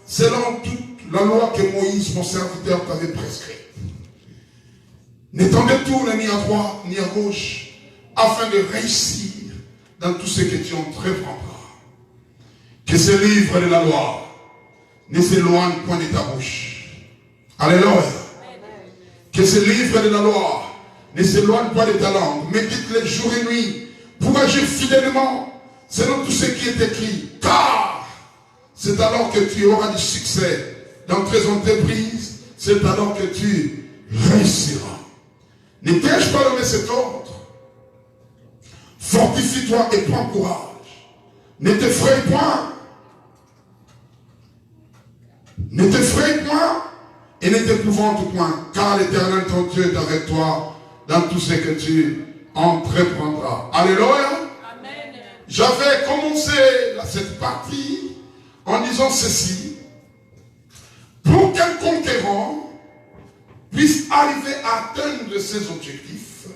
selon toute la loi que Moïse, mon serviteur, t'avait prescrite. Ne t'en détourne ni à droite ni à gauche, afin de réussir dans tout ce que tu entreprendras. Que ce livre de la loi ne s'éloigne point de ta bouche. Alléluia. Que ce livre de la loi ne s'éloigne pas de ta langue. Médite-le jour et nuit pour agir fidèlement selon tout ce qui est écrit. Car c'est alors que tu auras du succès dans tes entreprises. C'est alors que tu réussiras. Ne t'ai-je pas donné cet ordre? Fortifie-toi et prends courage. Ne t'effraie point. Ne t'effraie point et ne t'épouvante point, car l'Éternel ton Dieu est avec toi dans tout ce que tu entreprendras. Alléluia. Amen. J'avais commencé cette partie en disant ceci. Pour qu'un conquérant puisse arriver à atteindre ses objectifs,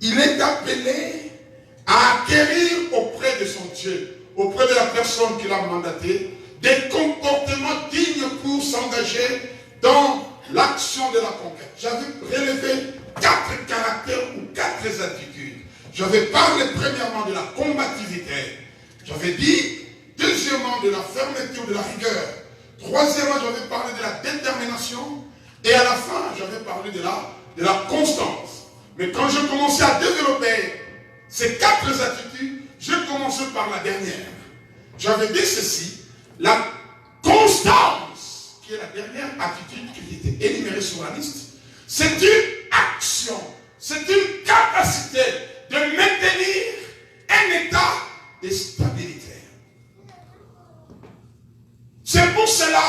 il est appelé à acquérir auprès de son Dieu, auprès de la personne qui l'a mandaté, des comportements dignes pour s'engager dans l'action de la conquête. J'avais relevé 4 caractères ou 4 attitudes. J'avais parlé premièrement de la combativité. J'avais dit, deuxièmement, de la fermeté ou de la rigueur. Troisièmement, j'avais parlé de la détermination. Et à la fin, j'avais parlé de la constance. Mais quand je commençais à développer ces 4 attitudes, je commençais par la dernière. J'avais dit ceci, la constance, qui est la dernière attitude qui était énumérée sur la liste, c'est une action, c'est une capacité de maintenir un état de stabilité. C'est pour cela,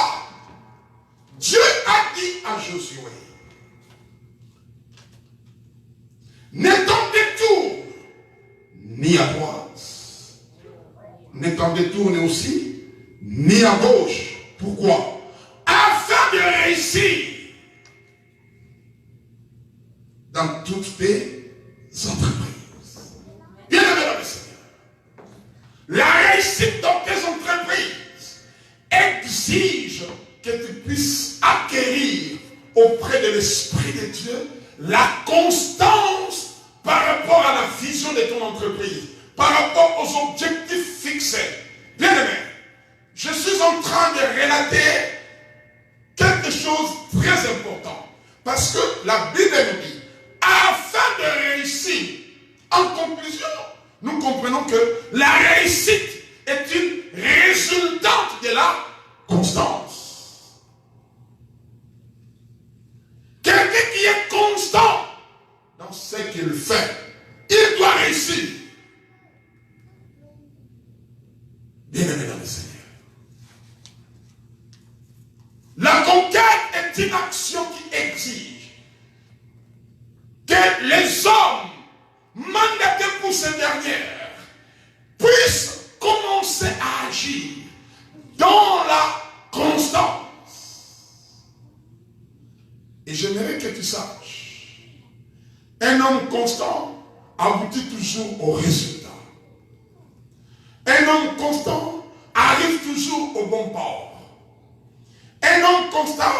Dieu a dit à Josué, ne t'en détourne ni à droite, ne t'en détourne aussi ni à gauche. Pourquoi? Afin de réussir dans toutes tes entreprises. Bien aimé dans le Seigneur, la réussite dans tes entreprises exige que tu puisses acquérir auprès de l'Esprit de Dieu la constance par rapport à la vision de ton entreprise, par rapport aux objectifs fixés. Bien aimé, je suis en train de relater quelque chose de très important. Parce que la Bible nous dit, afin de réussir, en conclusion, nous comprenons que la réussite est une résultante de la constance. Quelqu'un qui est constant dans ce qu'il fait, il doit réussir. Bien-aimé dans le Seigneur. La conquête est une action qui exige que les hommes mandatés pour cette dernière puissent commencer à agir dans la constance. Et j'aimerais que tu saches, un homme constant aboutit toujours au résultat. Un homme constant arrive toujours au bon port. Un homme constant,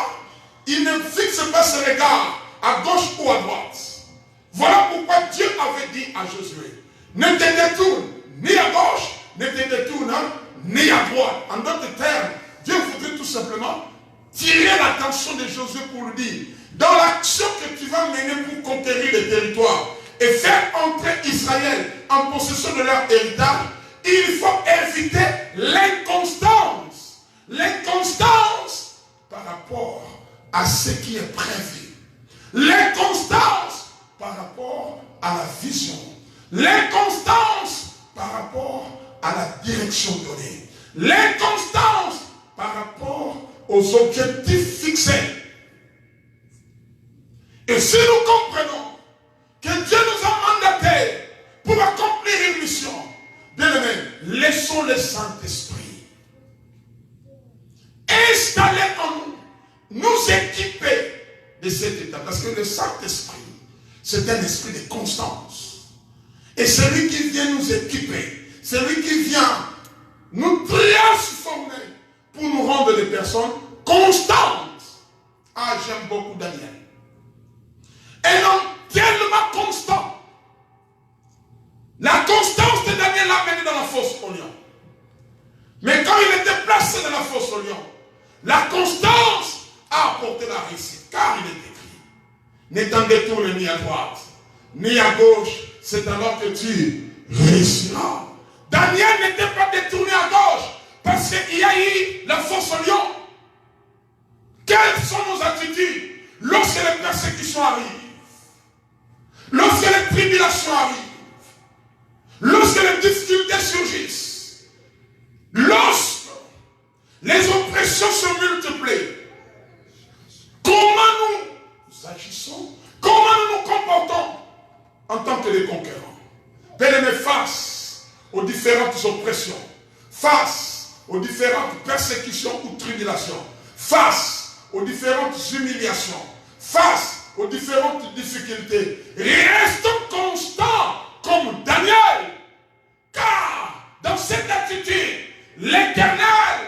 il ne fixe pas ses regards à gauche ou à droite. Voilà pourquoi Dieu avait dit à Josué, ne te détourne ni à gauche, ne te détourne ni à droite. En d'autres termes, Dieu voudrait tout simplement tirer l'attention de Josué pour lui dire, dans l'action que tu vas mener pour conquérir les territoires et faire entrer Israël en possession de leur héritage, il faut éviter l'inconstance. L'inconstance par rapport à ce qui est prévu. L'inconstance par rapport à la vision. L'inconstance par rapport à la direction donnée. L'inconstance par rapport aux objectifs fixés. Et si nous comprenons que Dieu nous a mandatés pour accomplir une mission, bien aimé, laissons le Saint-Esprit installer en nous, nous équiper de cet état. Parce que le Saint-Esprit, c'est un esprit de constance. Et celui qui vient nous équiper, celui qui vient nous transformer pour nous rendre des personnes constantes. Ah, j'aime beaucoup Daniel. Un homme tellement constant. La constance de Daniel l'a mené dans la fosse au lion. Mais quand il était placé dans la fosse au lion, la constance a apporté la réussite. Car il est écrit, n'étant détourné ni à droite, ni à gauche, c'est alors que tu réussiras. Daniel n'était pas détourné à gauche parce qu'il y a eu la fosse au lion. Quelles sont nos attitudes lorsque les persécutions arrivent, lorsque les tribulations arrivent, lorsque les difficultés surgissent, lorsque les oppressions se multiplient? Comment nous agissons? Comment nous nous comportons en tant que des conquérants? Bien-aimés, face aux différentes oppressions, face aux différentes persécutions ou tribulations, face aux différentes humiliations, face aux différentes difficultés, restons constants comme Daniel, car dans cette attitude, l'Éternel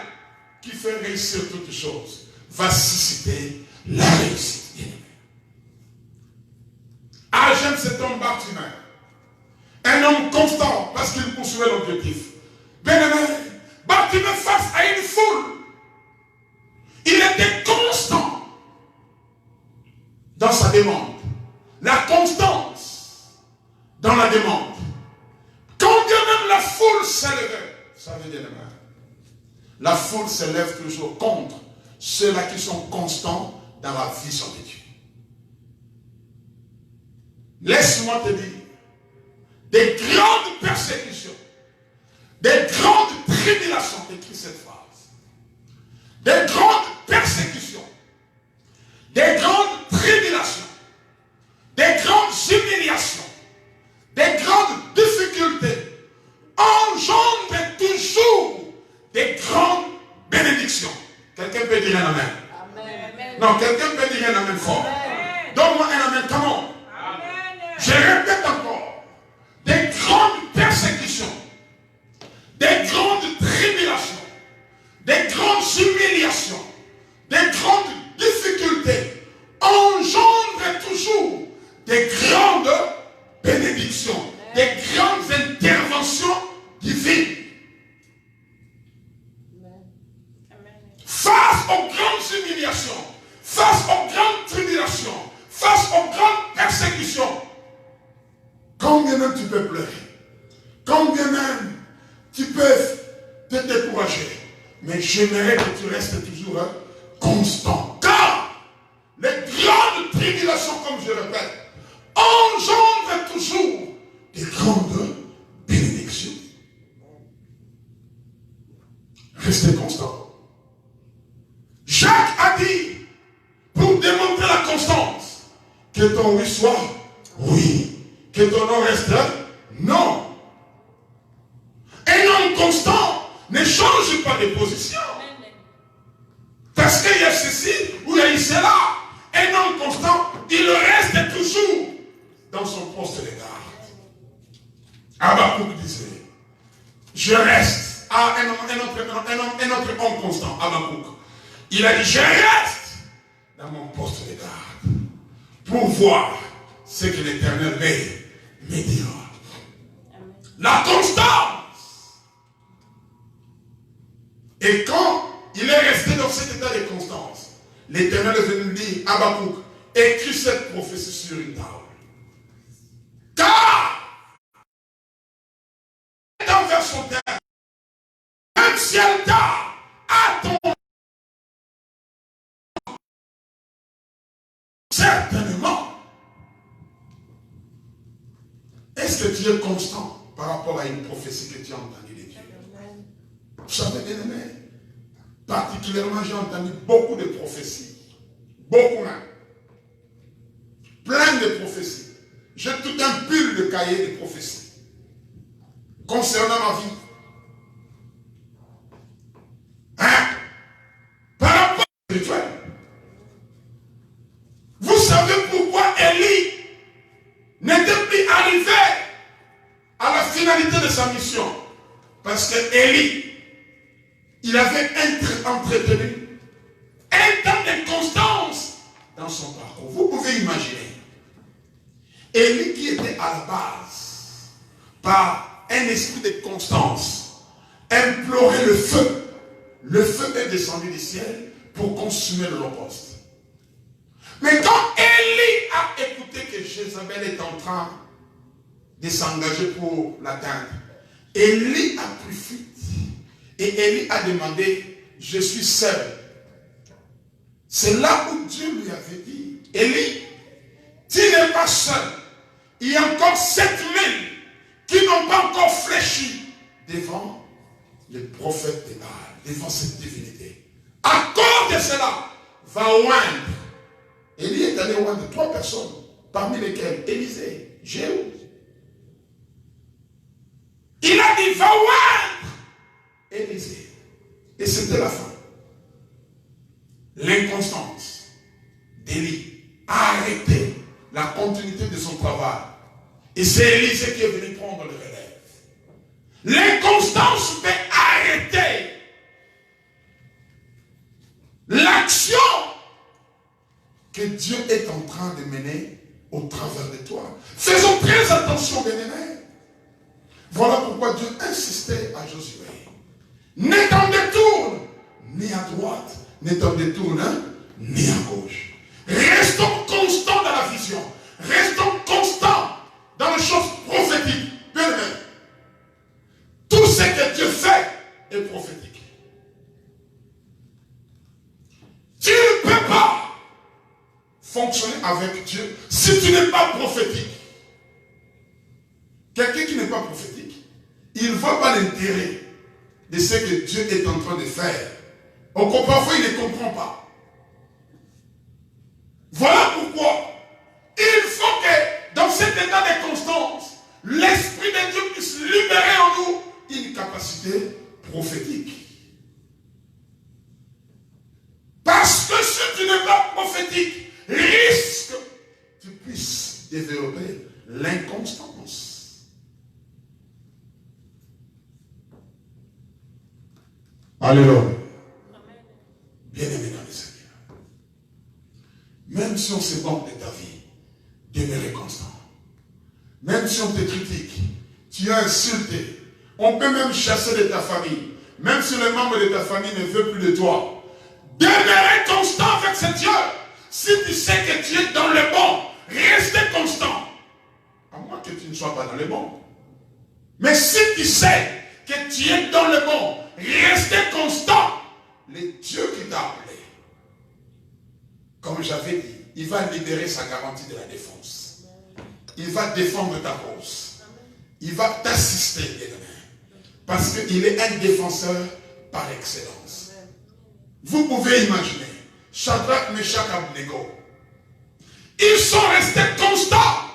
qui fait réussir toutes choses va susciter la réussite. Ah, j'aime cet homme Bartimée, un homme constant parce qu'il poursuivait l'objectif. Bien-aimé, Bartimée face à une foule, il était constant dans sa demande. La constance dans la demande. Quand bien même la foule s'élevait, ça veut dire la foule s'élève toujours contre ceux-là qui sont constants dans la vision de Dieu. Laisse-moi te dire, des grandes persécutions, des grandes tribulations, écris cette phrase, des grandes persécutions, des grandes tribulations, des grandes humiliations, des grandes difficultés engendrent toujours des grandes bénédictions. Quelqu'un peut dire un amen? Amen. Non, quelqu'un peut dire un amen fort. Donne-moi un amen, comment? Je répète encore, des grandes persécutions, des grandes tribulations, des grandes humiliations, des grandes difficultés engendrent toujours des grandes bénédictions, des grandes interventions divines. Face aux grandes humiliations, face aux grandes tribulations, face aux grandes persécutions, combien même tu peux pleurer, combien même tu peux te décourager, mais j'aimerais que tu restes toujours constant. Car les grandes tribulations, comme je répète, engendrent toujours des grandes bénédictions. Restez constant. Jacques a dit, pour démontrer la constance, que ton oui soit oui, que ton non reste non. Un homme constant ne change pas de position. Parce qu'il y a ceci ou il y a cela. Un homme constant, il reste toujours dans son poste de garde. Habakkuk disait, je reste. Ah, un autre homme constant, Habakkuk. Il a dit, je reste dans mon poste de garde pour voir ce que l'Éternel me dira. La constance. Et quand il est resté dans cet état de constance, l'Éternel est venu dire, Habakkuk, écris cette prophétie sur une table. Car, envers son terre, même si elle t'a à ton certainement. Est-ce que tu es constant par rapport à une prophétie que tu as entendue de Dieu? Vous savez, bien aimé, particulièrement j'ai entendu beaucoup de prophéties. Beaucoup même. Plein de prophéties. J'ai tout un pull de cahiers de prophéties concernant ma vie. Hein? Par rapport à spirituel. Vous savez pourquoi Élie n'était plus arrivé à la finalité de sa mission? Parce que Élie, il avait entretenu un temps de constance dans son parcours. Vous pouvez imaginer. Élie qui était à la base par un esprit de constance, implorer le feu. Le feu est descendu du ciel pour consumer l'holocauste. Mais quand Élie a écouté que Jézabel est en train de s'engager pour l'atteindre, Élie a pris fuite. Et Élie a demandé, je suis seul. C'est là où Dieu lui avait dit, Élie, tu n'es pas seul. Il y a encore 7000 qui n'ont pas encore fléchi devant les prophètes de Baal, devant cette divinité. À cause de cela, va oindre. Élie est allé oindre 3 personnes, parmi lesquelles Élisée, Jéhu. Il a dit, va oindre Élisée. Et c'était la fin. L'inconstance d'Élie a arrêté la continuité de son travail. Et c'est Élisée qui est venu prendre le relève. L'inconstance peut arrêter l'action que Dieu est en train de mener au travers de toi. Faisons très attention, bien-aimés. Voilà pourquoi Dieu insistait à Josué. Ne t'en détourne ni à droite, ne t'en détourne ni à gauche. Restons constants dans la vision. Restons constants dans les choses prophétiques. Bien-aimés, tout ce que Dieu fait est prophétique. Tu ne peux pas fonctionner avec Dieu si tu n'es pas prophétique. Quelqu'un qui n'est pas prophétique, il ne voit pas l'intérêt de ce que Dieu est en train de faire. Parfois, il ne comprend pas. Voilà pourquoi il faut que dans cet état de constance, l'Esprit de Dieu puisse libérer en nous une capacité prophétique. Parce que si tu n'es pas prophétique, risque que tu puisses développer l'inconstance. Alléluia. Bien-aimé dans le Seigneur. Même si on se moque de ta vie, demeure constant. Même si on te critique, tu as insulté, on peut même chasser de ta famille. Même si le membre de ta famille ne veut plus de toi, demeure constant avec ce Dieu. Si tu sais que tu es dans le bon, reste constant. À moins que tu ne sois pas dans le bon. Mais si tu sais que tu es dans le bon, reste constant. Le Dieu qui t'a appelé, comme j'avais dit, il va libérer sa garantie de la défense. Il va défendre ta cause. Il va t'assister, bien-aimé. Parce qu'il est un défenseur par excellence. Vous pouvez imaginer, Shadrach, Meshach, Abednego, ils sont restés constants.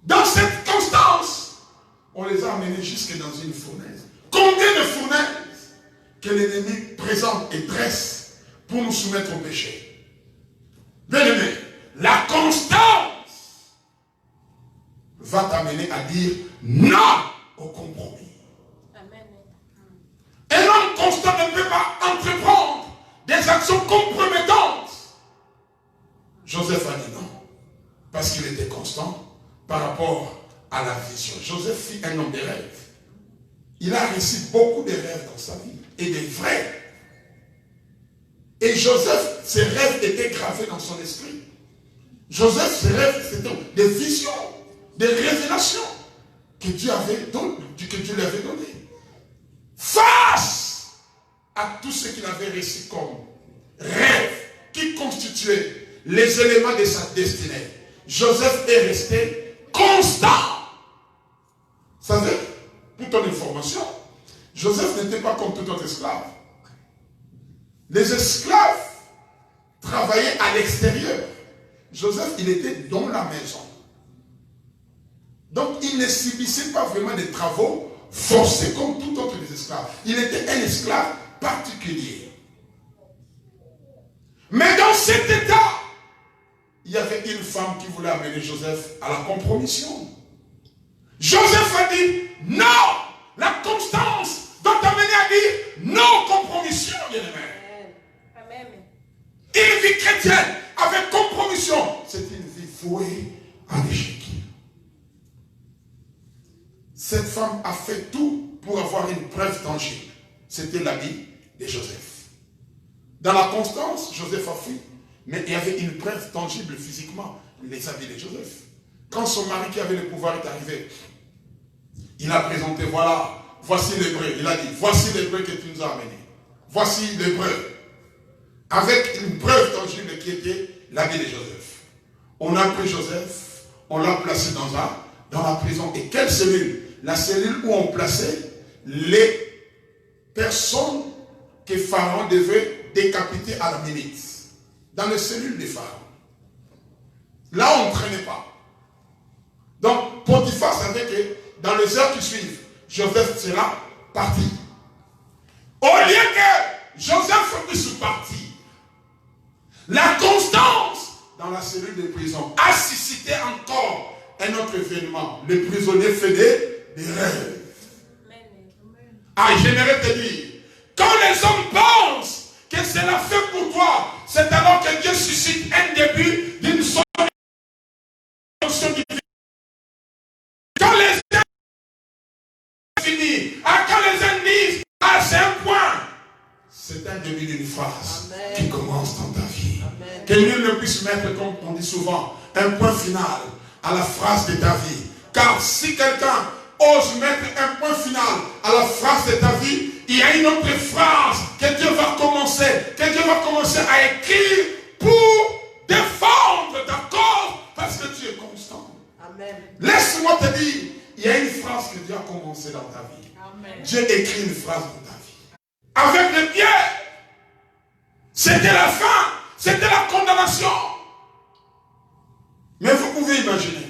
Dans cette constance, on les a amenés jusque dans une fournaise. Combien de fournaises que l'ennemi présente et dresse pour nous soumettre au péché? Bien-aimé, la constance va t'amener à dire non au compromis. Amen. Un homme constant ne peut pas entreprendre des actions compromettantes. Joseph a dit non, parce qu'il était constant par rapport à la vision. Joseph fut un homme de rêve. Il a reçu beaucoup de rêves dans sa vie, et des vrais. Et Joseph, ses rêves étaient gravés dans son esprit. Joseph, ses rêves, c'était des visions, des révélations que Dieu lui avait données. Face à tout ce qu'il avait reçu comme rêve qui constituait les éléments de sa destinée, Joseph est resté constant. Vous savez, pour ton information, Joseph n'était pas comme tout autre esclave. Les esclaves travaillaient à l'extérieur. Joseph, il était dans la maison. Donc, il ne subissait pas vraiment des travaux forcés comme tout autre des esclaves. Il était un esclave particulier. Mais dans cet état, il y avait une femme qui voulait amener Joseph à la compromission. Joseph a dit non. La constance doit t'amener à dire non compromission, bien-aimé. Amen. Une vie chrétienne avec compromission, c'est une vie vouée à l'échec. Cette femme a fait tout pour avoir une preuve tangible. C'était l'habit de Joseph. Dans la constance, Joseph a fui. Mais il y avait une preuve tangible physiquement, les habits de Joseph. Quand son mari qui avait le pouvoir est arrivé, il a présenté, voilà, voici l'hébreu. Il a dit, voici l'hébreu que tu nous as amené. Voici l'hébreu. Avec une preuve tangible qui était l'habit de Joseph. On a pris Joseph, on l'a placé dans la prison. Et quelle cellule? La cellule où on plaçait les personnes que Pharaon devait décapiter à la minute. Dans les cellules des Pharaons. Là, on ne traînait pas. Donc, Potiphar savait que dans les heures qui suivent, Joseph sera parti. Au lieu que Joseph puisse partir, la constance dans la cellule de prison a suscité encore un autre événement. Le prisonnier fait des rêves. Ah, j'aimerais te dire, quand les hommes pensent que c'est la fin pour toi, c'est alors que Dieu suscite un début d'une solution divine. Quand les uns finissent, quand les uns disent, ah c'est un point, c'est un début d'une phrase qui commence dans ta vie. Amen. Que nul ne puisse mettre, comme on dit souvent, un point final à la phrase de ta vie. Car si quelqu'un ose mettre un point final à la phrase de ta vie, il y a une autre phrase que Dieu va commencer à écrire pour défendre ta cause parce que tu es constant. Amen. Laisse-moi te dire, il y a une phrase que Dieu a commencé dans ta vie. Amen. Dieu écrit une phrase dans ta vie. Avec les pieds, c'était la fin, c'était la condamnation. Mais vous pouvez imaginer,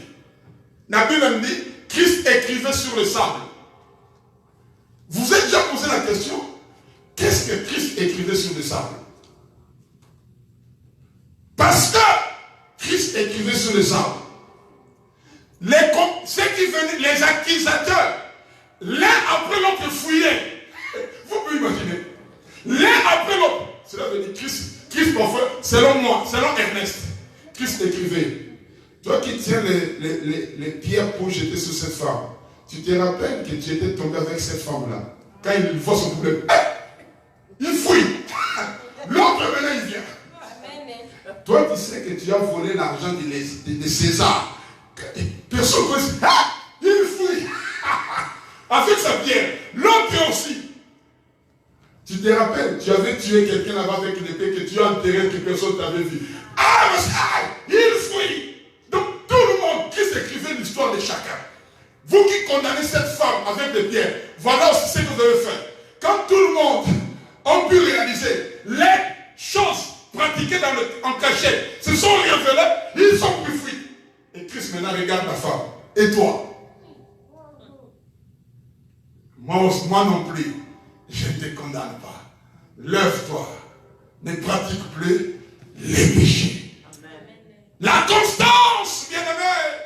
la Bible dit, Christ écrivait sur le sable. Vous êtes déjà posé la question, qu'est-ce que Christ écrivait sur le sable? Parce que Christ écrivait sur le sable. Ceux qui venaient, les accusateurs, l'un après l'autre fouillaient. Vous pouvez imaginer. L'un après l'autre. Cela veut dire Christ parfois, selon moi, selon Ernest, Christ écrivait. Toi qui tiens les pierres pour jeter sur cette femme, tu te rappelles que tu étais tombé avec cette femme-là. Quand il voit son problème, il fouille. L'autre maintenant il vient. Toi tu sais que tu as volé l'argent de César. Personne ne connaît. Il fouille. Avec sa pierre. L'autre aussi. Tu te rappelles, tu avais tué quelqu'un là-bas avec une épée que tu as enterré que personne ne t'avait vu. Il fouille. Donc tout le monde qui s'écrivait l'histoire de chacun. Vous qui condamnez cette femme avec des pierres, voilà aussi ce que vous avez fait. Quand tout le monde a pu réaliser les choses pratiquées en cachette, se sont révélées, ils sont plus fuis. Et Christ maintenant regarde la femme. Et toi? Moi non plus, je ne te condamne pas. Lève-toi. Ne pratique plus les péchés. Amen. La constance, bien-aimé,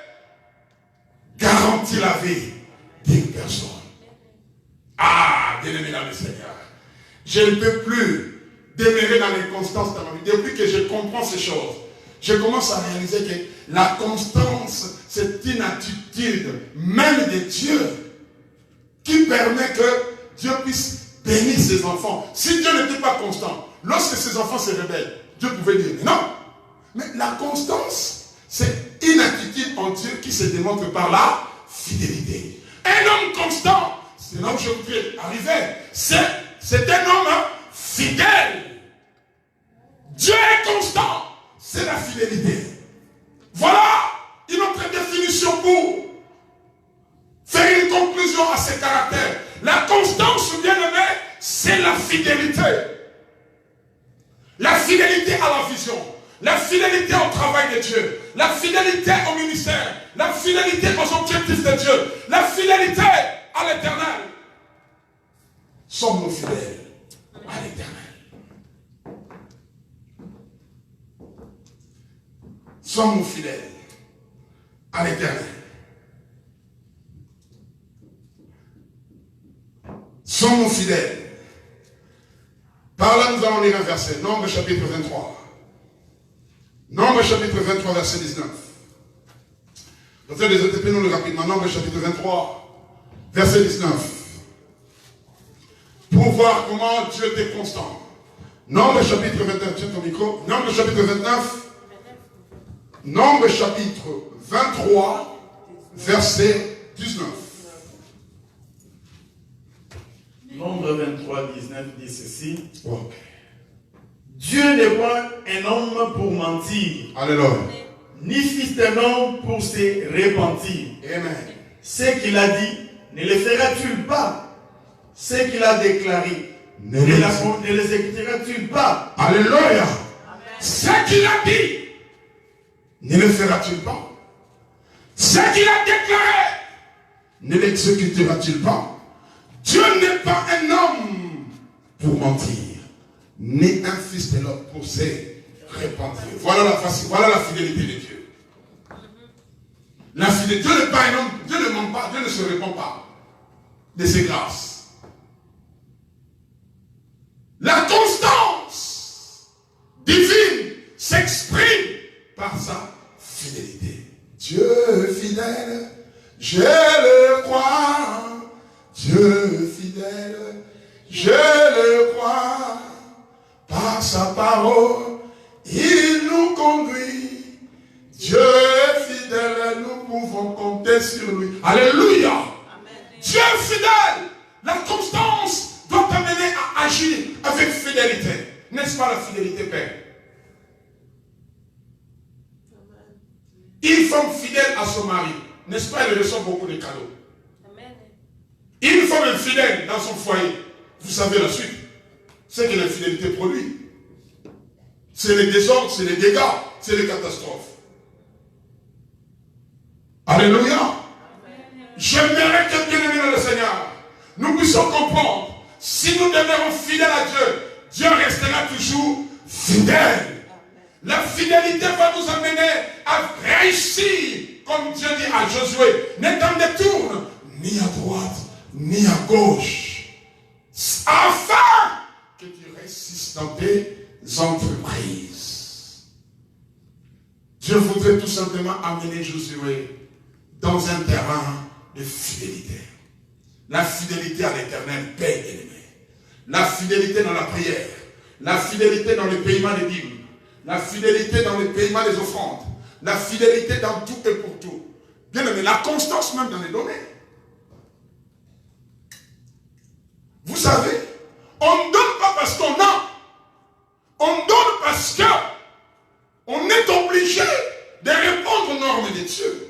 garantit la vie d'une personne. Ah, bien-aimé dans le Seigneur, je ne peux plus demeurer dans l'inconstance dans ma vie. Depuis que je comprends ces choses, je commence à réaliser que la constance, c'est une attitude même de Dieu qui permet que Dieu puisse bénir ses enfants. Si Dieu n'était pas constant, lorsque ses enfants se rebellent, Dieu pouvait dire, mais non. Mais la constance, c'est une attitude en Dieu qui se démontre par la fidélité. Un homme constant, c'est là où je voudrais arriver, c'est un homme fidèle. Dieu est constant, c'est la fidélité. Voilà une autre définition pour faire une conclusion à ces caractères. La constance, bien-aimé, c'est la fidélité. La fidélité à la vision. La fidélité au travail de Dieu. La fidélité au ministère. La fidélité aux objectifs de Dieu. La fidélité à l'éternel. Sommes-nous fidèles à l'éternel? Sommes-nous fidèles à l'éternel? Sommes-nous fidèles? Par là, nous allons lire un verset. Nombre chapitre 23. Nombre chapitre 23, verset 19. Nous allons nous rapidement. Nombre chapitre 23, verset 19. pour voir comment Dieu était constant. Nombre chapitre 29, tiens ton micro. Nombre chapitre 29. Nombre chapitre 23, verset 19. Nombre 23, 19 dit ceci. Okay. Dieu n'est pas un homme pour mentir. Alléluia. Ni fils d'un homme pour se repentir. Amen. Ce qu'il a dit, ne le fera-t-il pas? Ce qu'il a déclaré, ne les exécutera-t-il pas? Alléluia. Ce qu'il a dit, ne le fera-t-il pas? Ce qu'il a déclaré, ne l'exécutera-t-il pas? Dieu n'est pas un homme pour mentir, ni un fils de l'homme pour se repentir. Voilà la fidélité de Dieu. La fidélité, Dieu n'est pas un homme, Dieu ne ment pas, Dieu ne se répand pas de ses grâces. La constance divine s'exprime par sa fidélité. Dieu fidèle, je le crois. Dieu fidèle, je le crois. Par sa parole, il nous conduit. Dieu est fidèle, nous pouvons compter sur lui. Alléluia. Amen. Dieu est fidèle. La constance doit t'amener à agir avec fidélité. N'est-ce pas la fidélité, Père? Une femme fidèle à son mari, n'est-ce pas, elle reçoit beaucoup de cadeaux. Amen. Une femme infidèle dans son foyer, vous savez la suite. C'est que l'infidélité produit. C'est les désordres, c'est les dégâts, c'est les catastrophes. Alléluia. J'aimerais que, bien aimé dans le Seigneur, nous puissions comprendre, si nous demeurons fidèles à Dieu, Dieu restera toujours fidèle. La fidélité va nous amener à réussir, comme Dieu dit à Josué, ne t'en détourne ni à droite, ni à gauche, afin que tu réussisses dans tes entreprises. Dieu voudrait tout simplement amener Josué dans un terrain de fidélité. La fidélité à l'éternel paix aimé. La fidélité dans la prière. La fidélité dans le paiement des dîmes. La fidélité dans le paiement des offrandes. La fidélité dans tout et pour tout. Bien aimé, la constance même dans les domaines. Vous savez, on ne donne pas parce qu'on a. On donne parce que on est obligé de répondre aux normes de Dieu.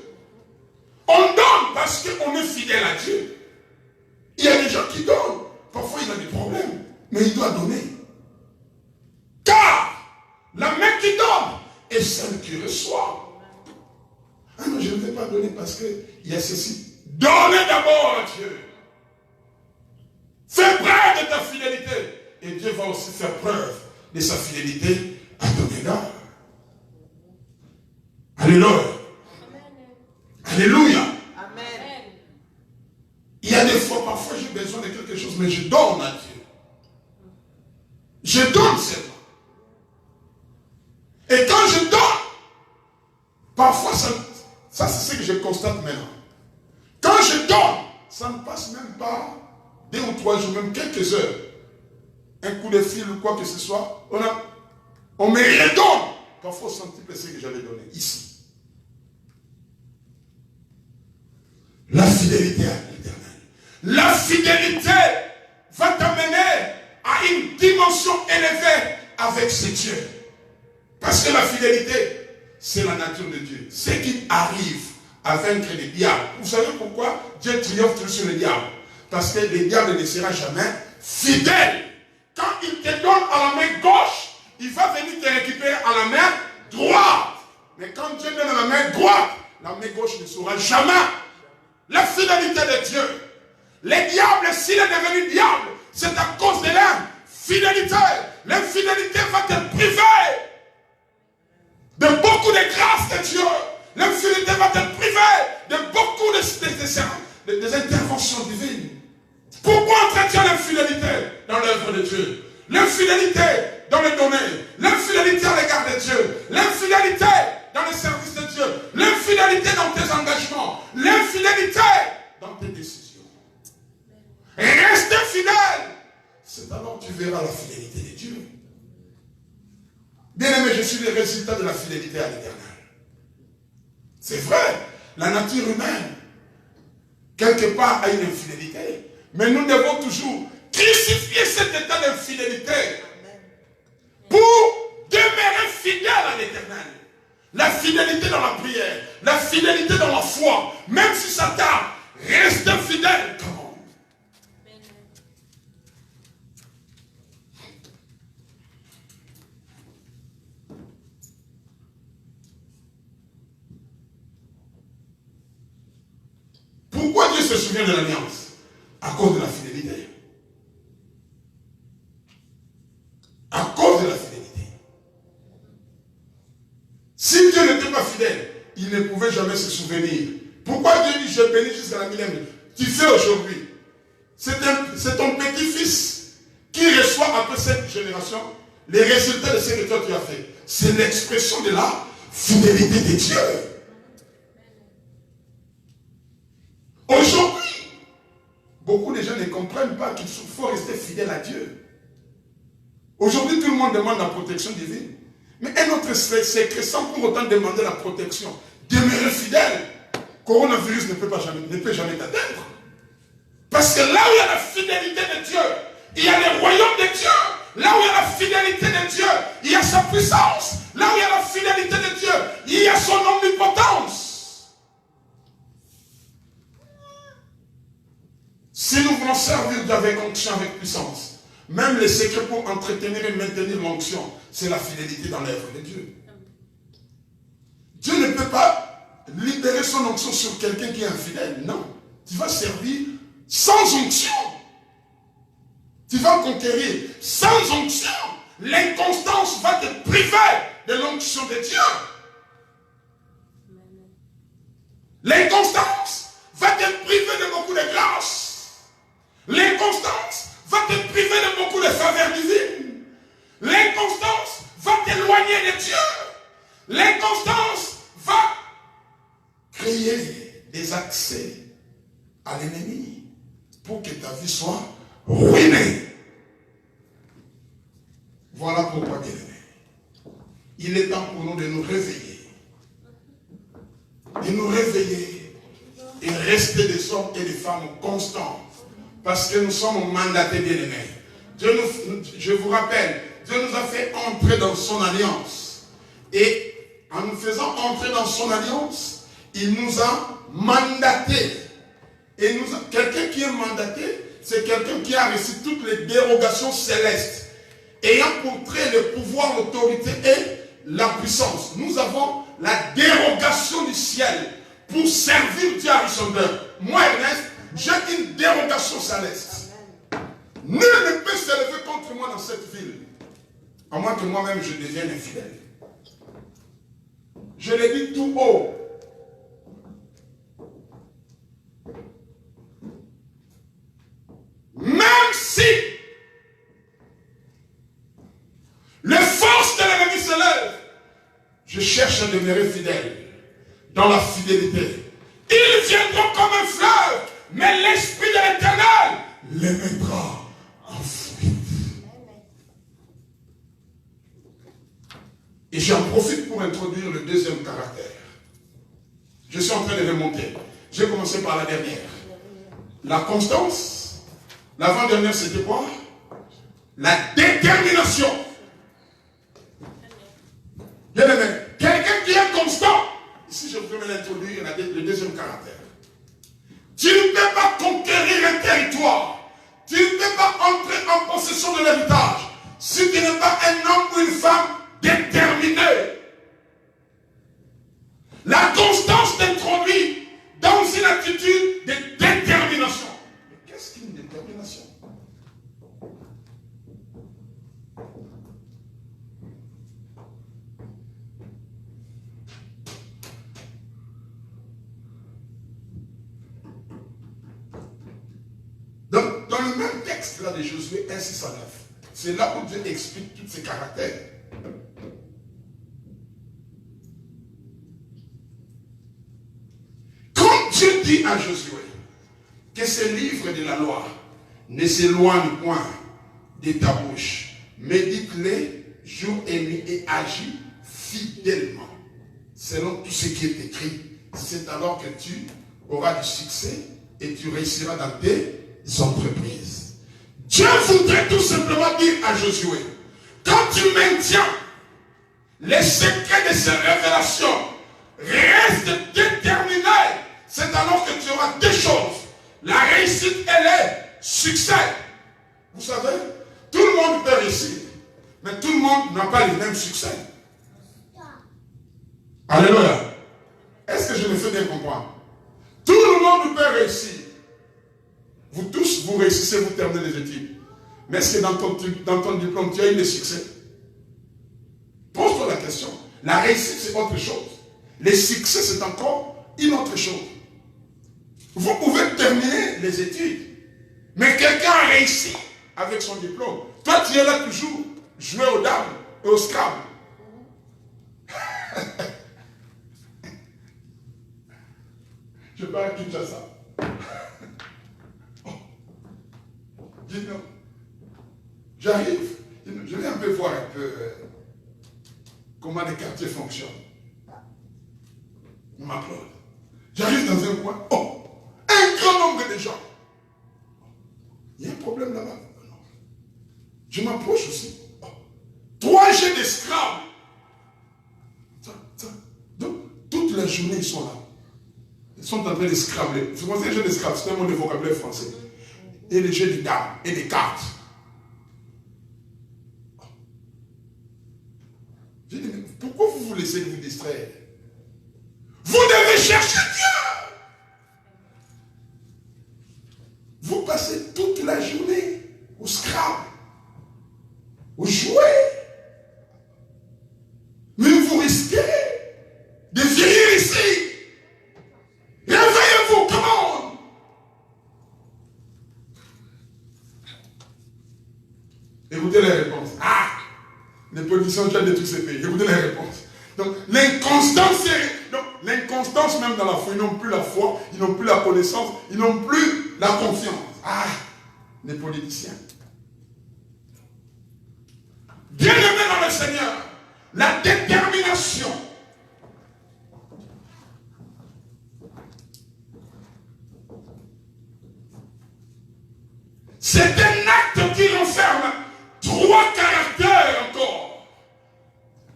On donne parce qu'on est fidèle à Dieu. Il y a des gens qui donnent. Parfois il a des problèmes, mais il doit donner. Car la main qui donne est celle qui reçoit. Ah non, je ne vais pas donner parce qu'il y a ceci. Donnez d'abord à Dieu. Fais preuve de ta fidélité. Et Dieu va aussi faire preuve de sa fidélité à ton égard. Alléluia. Alléluia. Amen. Il y a des fois, parfois j'ai besoin de quelque chose, mais je donne à Dieu. Je donne seulement. Et quand je donne, parfois ça c'est ce que je constate maintenant. Quand je donne, ça ne passe même pas 2 ou 3 jours, même quelques heures. Un coup de fil ou quoi que ce soit, on me redonne. Parfois c'est un petit peu ce que j'avais donné ici. La fidélité à l'éternel. La fidélité va t'amener à une dimension élevée avec ce Dieu. Parce que la fidélité, c'est la nature de Dieu. Ce qui arrive à vaincre les diables. Vous savez pourquoi Dieu triomphe toujours sur les diables? Parce que le diable ne sera jamais fidèle. Quand il te donne à la main gauche, il va venir te récupérer à la main droite. Mais quand Dieu donne à la main droite, la main gauche ne sera jamais. La fidélité de Dieu. Le diable, s'il est devenu diable, c'est à cause de l'infidélité. L'infidélité va te priver de beaucoup de grâces de Dieu. L'infidélité va te priver de beaucoup des interventions divines. Pourquoi entretient l'infidélité dans l'œuvre de Dieu? L'infidélité dans les domaines. L'infidélité à l'égard de Dieu. L'infidélité dans le service de Dieu. L'infidélité dans tes engagements. L'infidélité dans tes décisions. Restez fidèle. c'est alors que tu verras la fidélité de Dieu. Bien aimé, je suis le résultat de la fidélité à l'Éternel. C'est vrai, la nature humaine, quelque part, a une infidélité. Mais nous devons toujours crucifier cet état d'infidélité pour demeurer fidèle à l'Éternel. La fidélité dans la prière, la fidélité dans la foi, même si ça tarde, reste fidèle. Pourquoi Dieu se souvient de l'alliance? À cause de la fidélité. À cause de la fidélité. Si Dieu n'était pas fidèle, il ne pouvait jamais se souvenir. Pourquoi Dieu dit, je bénis jusqu'à la millénaire? Tu fais aujourd'hui. C'est ton petit-fils qui reçoit après cette génération les résultats de ce que toi tu as fait. C'est l'expression de la fidélité de Dieu. Aujourd'hui, beaucoup de gens ne comprennent pas qu'il faut rester fidèle à Dieu. Aujourd'hui, tout le monde demande la protection divine. Mais un autre secret, sans pour autant demander la protection, demeurer fidèle, coronavirus ne peut jamais t'atteindre. Parce que là où il y a la fidélité de Dieu, il y a le royaume de Dieu. Là où il y a la fidélité de Dieu, il y a sa puissance. Là où il y a la fidélité de Dieu, il y a son omnipotence. Si nous voulons servir Dieu avec onction, avec puissance, même les secrets pour entretenir et maintenir l'onction, c'est la fidélité dans l'œuvre de Dieu. Dieu ne peut pas libérer son onction sur quelqu'un qui est infidèle. Non. Tu vas servir sans onction. Tu vas conquérir sans onction. L'inconstance va te priver de l'onction de Dieu. L'inconstance va te priver de beaucoup de grâce. L'inconstance va te priver de beaucoup de faveurs divines. L'inconstance va t'éloigner de Dieu. L'inconstance va créer des accès à l'ennemi pour que ta vie soit ruinée. Voilà pourquoi, bien aimé, il est temps pour nous de nous réveiller. De nous réveiller et rester des hommes et des femmes constants. Parce que nous sommes mandatés, bien-aimés. Je vous rappelle, Dieu nous a fait entrer dans son alliance. Et en nous faisant entrer dans son alliance, il nous a mandatés. Et quelqu'un qui est mandaté, c'est quelqu'un qui a reçu toutes les dérogations célestes, ayant pour trait le pouvoir, l'autorité et la puissance. Nous avons la dérogation du ciel pour servir Dieu à son œuvre. Moi, Ernest, j'ai une dérogation céleste. Nul ne peut s'élever contre moi dans cette ville, à moins que moi-même je devienne infidèle. Je l'ai dit tout haut. Même si les forces de l'ennemi se lèvent, je cherche à demeurer fidèle dans la fidélité. Ils viendront comme un fleuve, mais l'Esprit de l'Éternel les mettra en fuite. Et j'en profite pour introduire le deuxième caractère. Je suis en train de remonter. J'ai commencé par la dernière. La constance. L'avant-dernière, c'était quoi? La détermination. Bien aimé, quelqu'un qui est constant. Ici, je peux l'introduire, le deuxième caractère. Tu ne peux pas conquérir un territoire. Tu ne peux pas entrer en possession de l'héritage si tu n'es pas un homme ou une femme déterminé. La constance t'introduit dans une attitude de détermination. Mais qu'est-ce qu'une détermination? Dans le même texte là de Josué 1, 6 à 9, c'est là où Dieu explique tous ces caractères. Quand Dieu dit à Josué que ce livre de la loi ne s'éloigne point de ta bouche. Médite-les jour et nuit et agis fidèlement, selon tout ce qui est écrit. C'est alors que tu auras du succès et tu réussiras dans tes entreprises. Dieu voudrait tout simplement dire à Josué, quand tu maintiens les secrets de ces révélations, reste déterminé, c'est alors que tu auras deux choses. La réussite et le succès. Vous savez, tout le monde peut réussir, mais tout le monde n'a pas les mêmes succès. Alléluia. Est-ce que je me fais bien comprendre? Tout le monde peut réussir. Vous tous, vous réussissez, vous terminez les études. Mais est-ce que dans ton diplôme, tu as eu le succès? Pose-toi la question. La réussite, c'est autre chose. Le succès, c'est encore une autre chose. Vous pouvez terminer les études, mais quelqu'un a réussi avec son diplôme. Toi, tu es là toujours, jouer aux dames et au Scrabble. Je parle à Kinshasa. Oh. Dis-nous. J'arrive. Je vais un peu voir un peu comment les quartiers fonctionnent. On m'applaudit. J'arrive dans un coin. Oh! Un grand nombre de gens. Il y a un problème là-bas. Je m'approche aussi. Oh. 3 jets d'esclaves. Donc, toute la journée, ils sont là. Ils sont en train de scrabler. C'est quoi, c'est un jeu de scrabble, c'est un mot de vocabulaire français. Et les jeux de dames et des cartes. J'ai dit, mais pourquoi vous vous laissez vous distraire? Vous devez chercher Dieu. Vous passez toute la journée au Scrabble, au jouet. Mais vous risquez de vieillir ici. Réveillez-vous, come on. Écoutez les réponses. Ah, les politiciens viennent de tous ces pays. Écoutez les réponses. Donc, l'inconstance même dans la foi, ils n'ont plus la foi, ils n'ont plus la connaissance, ils n'ont plus la confiance. Ah, les politiciens. Bien-aimés dans le Seigneur, la détermination. C'est un acte qui renferme 3 caractères encore.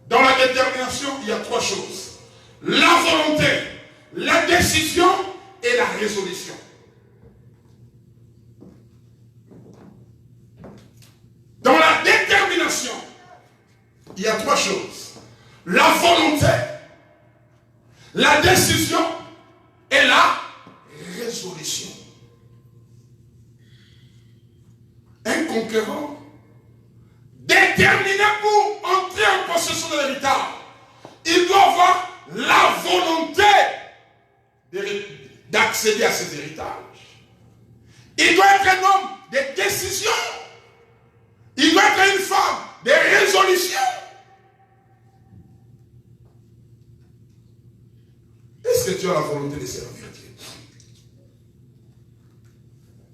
Dans la détermination, il y a 3 choses. La volonté, la décision et la résolution. Dans la détermination, il y a 3 choses. La volonté, la décision et la résolution. Un conquérant déterminé pour entrer en possession de l'héritage, il doit avoir la volonté d'accéder à cet héritage. Il doit être un homme de décision. Il doit être une femme de résolution. Est-ce que tu as la volonté de servir Dieu?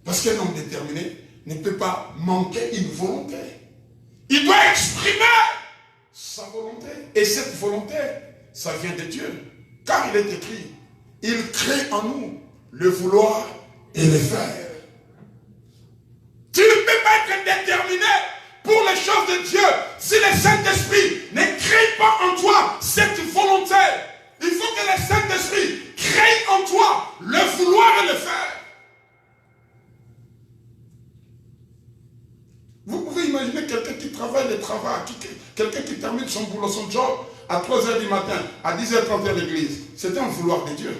Parce qu'un homme déterminé ne peut pas manquer une volonté. Il doit exprimer sa volonté. Et cette volonté, ça vient de Dieu. Car il est écrit, il crée en nous le vouloir et le faire. Tu ne peux pas être déterminé pour les choses de Dieu si le Saint-Esprit ne crée pas en toi cette volonté. Il faut que le Saint-Esprit crée en toi le vouloir et le faire. Vous pouvez imaginer quelqu'un qui travaille le travail, quelqu'un qui termine son boulot, son job à 3h du matin, à 10h30 à l'église. C'est un vouloir de Dieu.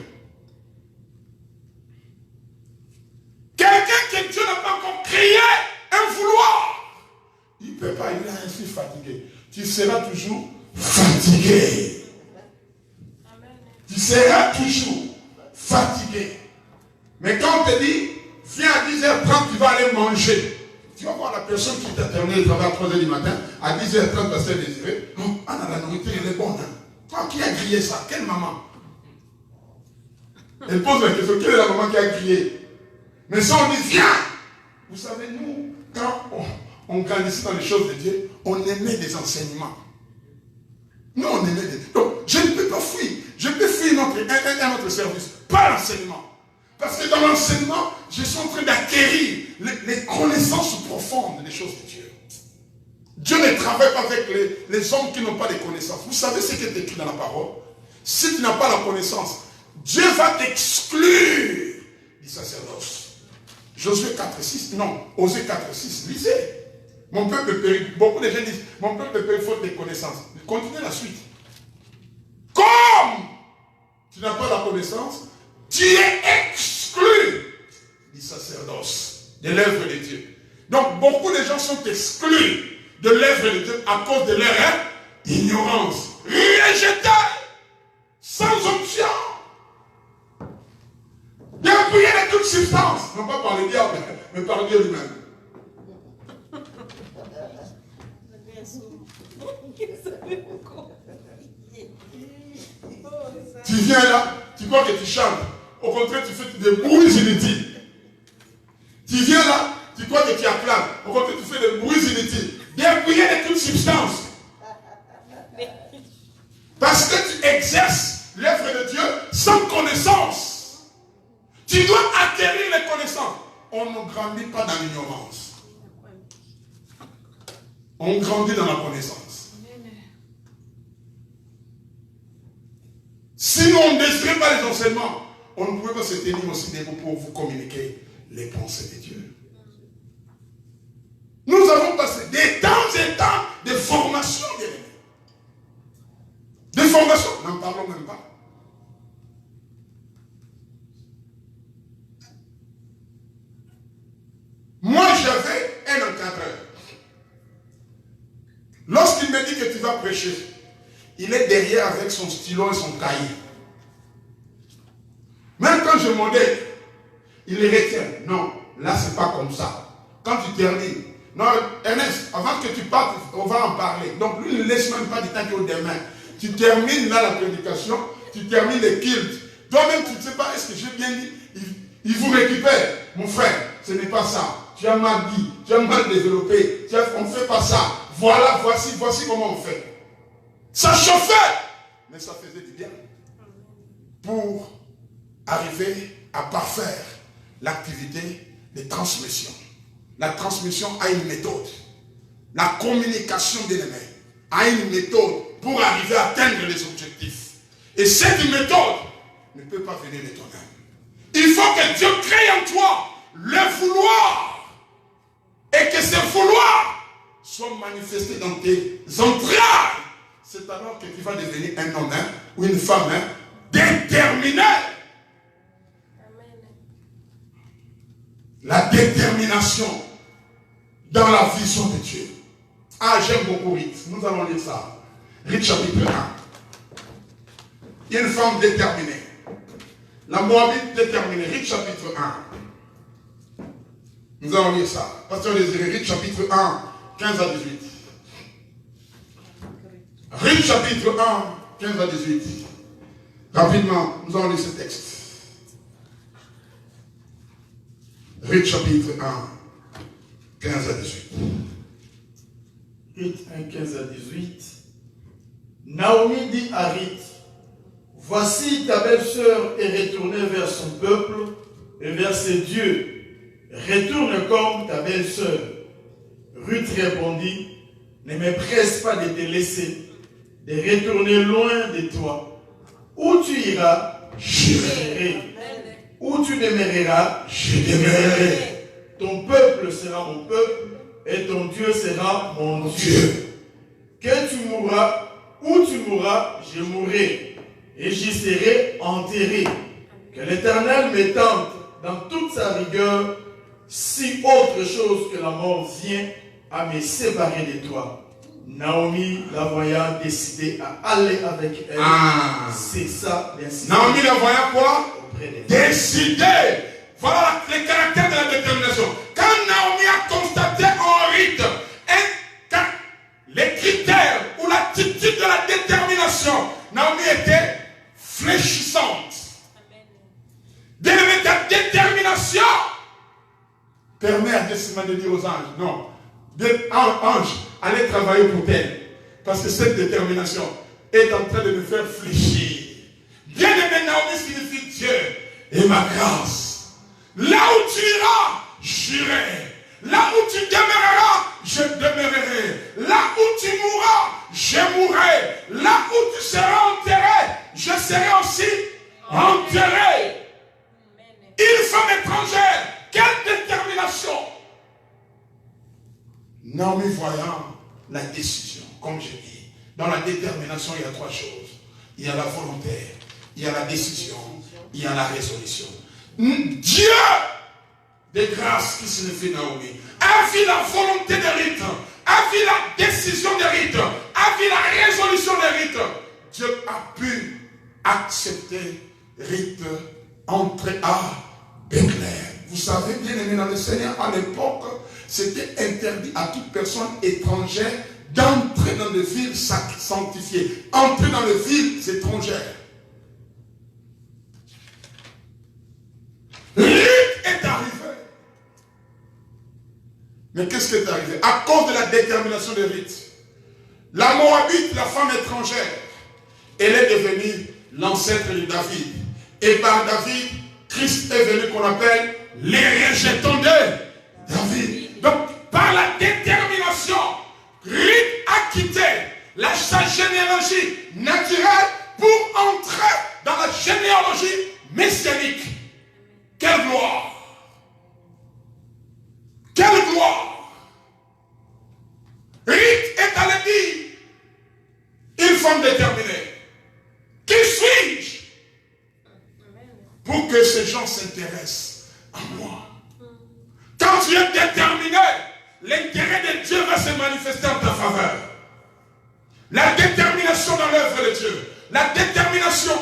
Quelqu'un que Dieu n'a pas encore créé, un vouloir. Il ne peut pas, il est ainsi fatigué. Tu seras toujours fatigué. Tu seras toujours fatigué. Mais quand on te dit, viens à 10h30, tu vas aller manger. Tu vas voir la personne qui t'a terminé le travail à 3h du matin, à 10h30, parce qu'elle désirait. Oh, Anna, la nourriture, elle est bonne. Hein? Toi, qui a grillé ça? Quelle maman? Elle pose la question, quelle est la maman qui a grillé? Mais ça, on dit, viens! Vous savez, nous, quand on grandissait dans les choses de Dieu, on aimait des enseignements. Nous, on aimait des... Donc, je ne peux pas fuir. Je peux fuir un autre service, pas l'enseignement. Parce que dans l'enseignement, je suis en train d'acquérir les connaissances profondes des choses de Dieu. Dieu ne travaille pas avec les hommes qui n'ont pas de connaissances. Vous savez ce qui est écrit dans la parole? Si tu n'as pas la connaissance, Dieu va t'exclure du sacerdoce. Josué 4,6, non, Osée 4,6, lisez. Mon peuple périt. Beaucoup de gens disent, mon peuple périt faute de connaissances. Continuez la suite. Comme tu n'as pas la connaissance, tu es exclu du sacerdoce, de l'œuvre de Dieu. Donc beaucoup de gens sont exclus de l'œuvre de Dieu à cause de leur ignorance. Rejetés, sans option. Dépouillés de toute substance. Non pas par le diable, mais par Dieu lui-même. Tu viens là, tu crois que tu chantes. Au contraire, tu fais des bruits inutiles. Tu viens là, tu crois que tu acclames. Au contraire, tu fais des bruits inutiles. Dépouillé de toute substance. Parce que tu exerces l'œuvre de Dieu sans connaissance. Tu dois acquérir les connaissances. On ne grandit pas dans l'ignorance. On grandit dans la connaissance. Si on ne désirait pas les enseignements, on ne pouvait pas se tenir aussi debout pour vous communiquer les pensées de Dieu. Nous avons passé des temps et temps de formation, de formation, n'en parlons même pas. Moi, j'avais un encadreur. Lorsqu'il me dit que tu vas prêcher, il est derrière avec son stylo et son cahier. Même quand je modèle, il les retient. Non, là, c'est pas comme ça. Quand tu termines, non, Ernest, avant que tu partes, on va en parler. Donc, lui, ne laisse même pas du temps qu'au demain. Tu termines là la prédication, tu termines les cultes. Toi-même, tu ne sais pas, est-ce que j'ai bien dit? Il vous récupère. Mon frère, ce n'est pas ça. Tu as mal dit, tu as mal développé. On ne fait pas ça. Voilà, voici comment on fait. Ça chauffait, mais ça faisait du bien. Pour arriver à parfaire l'activité de transmission. La transmission a une méthode. La communication des aimés a une méthode pour arriver à atteindre les objectifs. Et cette méthode ne peut pas venir de toi-même. Il faut que Dieu crée en toi le vouloir. Et que ce vouloir soit manifesté dans tes entrailles. C'est alors que tu vas devenir un homme ou une femme déterminée. La détermination dans la vision de Dieu. Ah, j'aime beaucoup Ruth. Nous allons lire ça. Ruth chapitre 1. Une femme déterminée. La Moabite déterminée. Ruth chapitre 1. Nous allons lire ça. Pasteur Désiré, Ruth chapitre 1, 15 à 18. Ruth chapitre 1, 15 à 18. Rapidement, nous allons lire ce texte. Ruth chapitre 1, 15 à 18. Ruth 1, 15 à 18. Naomi dit à Ruth, voici ta belle-sœur est retournée vers son peuple et vers ses dieux. Retourne comme ta belle-sœur. Ruth répondit, ne me presse pas de te laisser, de retourner loin de toi. Où tu iras, j'irai. Où tu demeureras, je demeurerai. Ton peuple sera mon peuple et ton Dieu sera mon Dieu. Que tu mourras, où tu mourras, je mourrai et j'y serai enterré. Que l'Éternel me tente dans toute sa rigueur, si autre chose que la mort vient à me séparer de toi. Naomi, la voyant décidée à aller avec elle, c'est ça l'incident. Naomi, la voyant quoi? Décidée. Voilà le caractère de la détermination. Quand Naomi a constaté en Ruth les critères ou l'attitude de la détermination, Naomi était fléchissante. Ta détermination permet à Dieu de dire aux anges, non, Ange, allez travailler pour tel. Parce que cette détermination est en train de me faire fléchir. Bien-aimé, Naomi signifie Dieu et ma grâce. Là où tu iras, j'irai. Là où tu demeureras, je demeurerai. Là où tu mourras, je mourrai. Là où tu seras enterré, je serai aussi enterré. Une femme étrangère, quelle détermination! Naomi voyant la décision, comme je dis, dans la détermination, il y a trois choses. Il y a la volonté, il y a la décision, il y a la résolution. Dieu de grâce qui signifie Naomi a vu la volonté de Ruth, a vu la décision de Ruth, a vu la résolution de Ruth. Dieu a pu accepter Ruth entrer à Bethléem. Vous savez, bien aimé dans le Seigneur, à l'époque, c'était interdit à toute personne étrangère d'entrer dans les villes sanctifiées, entrer dans les villes étrangères. Ruth est arrivée. Mais qu'est-ce qui est arrivé? À cause de la détermination de Ruth, la Moabite, la femme étrangère, elle est devenue l'ancêtre de David. Et par David, Christ est venu qu'on appelle les rejetons de David. Donc, par la détermination, Ruth a quitté sa généalogie naturelle pour entrer dans la généalogie messianique. Quelle gloire! Quelle gloire! Ruth est allée dire, une femme déterminée. Qui suis-je? Pour que ces gens s'intéressent à moi. Quand tu es déterminé, l'intérêt de Dieu va se manifester en ta faveur. La détermination dans l'œuvre de Dieu. La détermination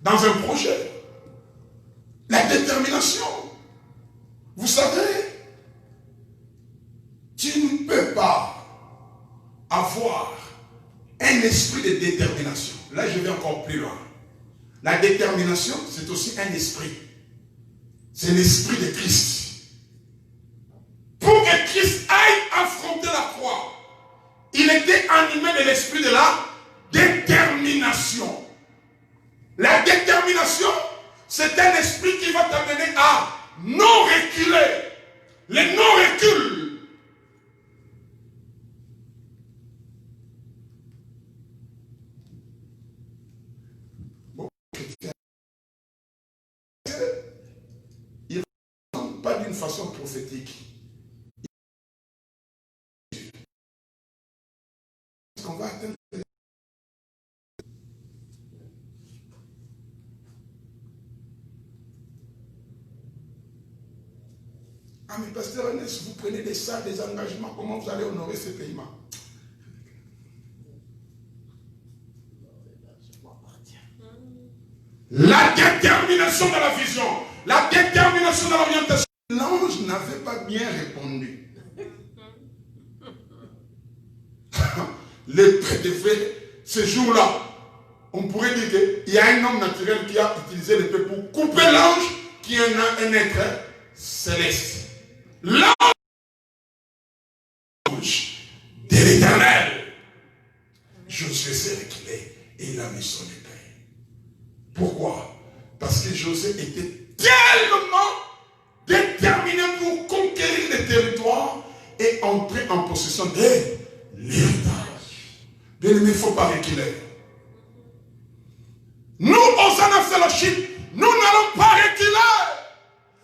dans un projet. La détermination. Vous savez, tu ne peux pas avoir un esprit de détermination. Là, je vais encore plus loin. La détermination, c'est aussi un esprit. C'est l'esprit de Christ. Pour que Christ aille affronter la croix, il était animé de l'esprit de la détermination. La détermination, c'est un esprit qui va t'amener à non reculer. Le non-recul. Il ne parle pas d'une façon prophétique. Est-ce qu'on va atteindre? Ah mais pasteur Ernest, vous prenez des salles, des engagements, comment vous allez honorer ce paiement? La détermination de la vision, la détermination de l'orientation. L'ange n'avait pas bien répondu. Le prédéfait, ce jour-là, on pourrait dire qu'il y a un homme naturel qui a utilisé l'épée pour couper l'ange qui est un être céleste. L'ange de l'Éternel. Josué s'est reculé et il a mis son épée. Pourquoi? Parce que Josué était tellement déterminé pour conquérir les territoires et entrer en possession de l'héritage. Bien aimé, il ne faut pas reculer. Nous, au Hosanna Fellowship, nous n'allons pas reculer.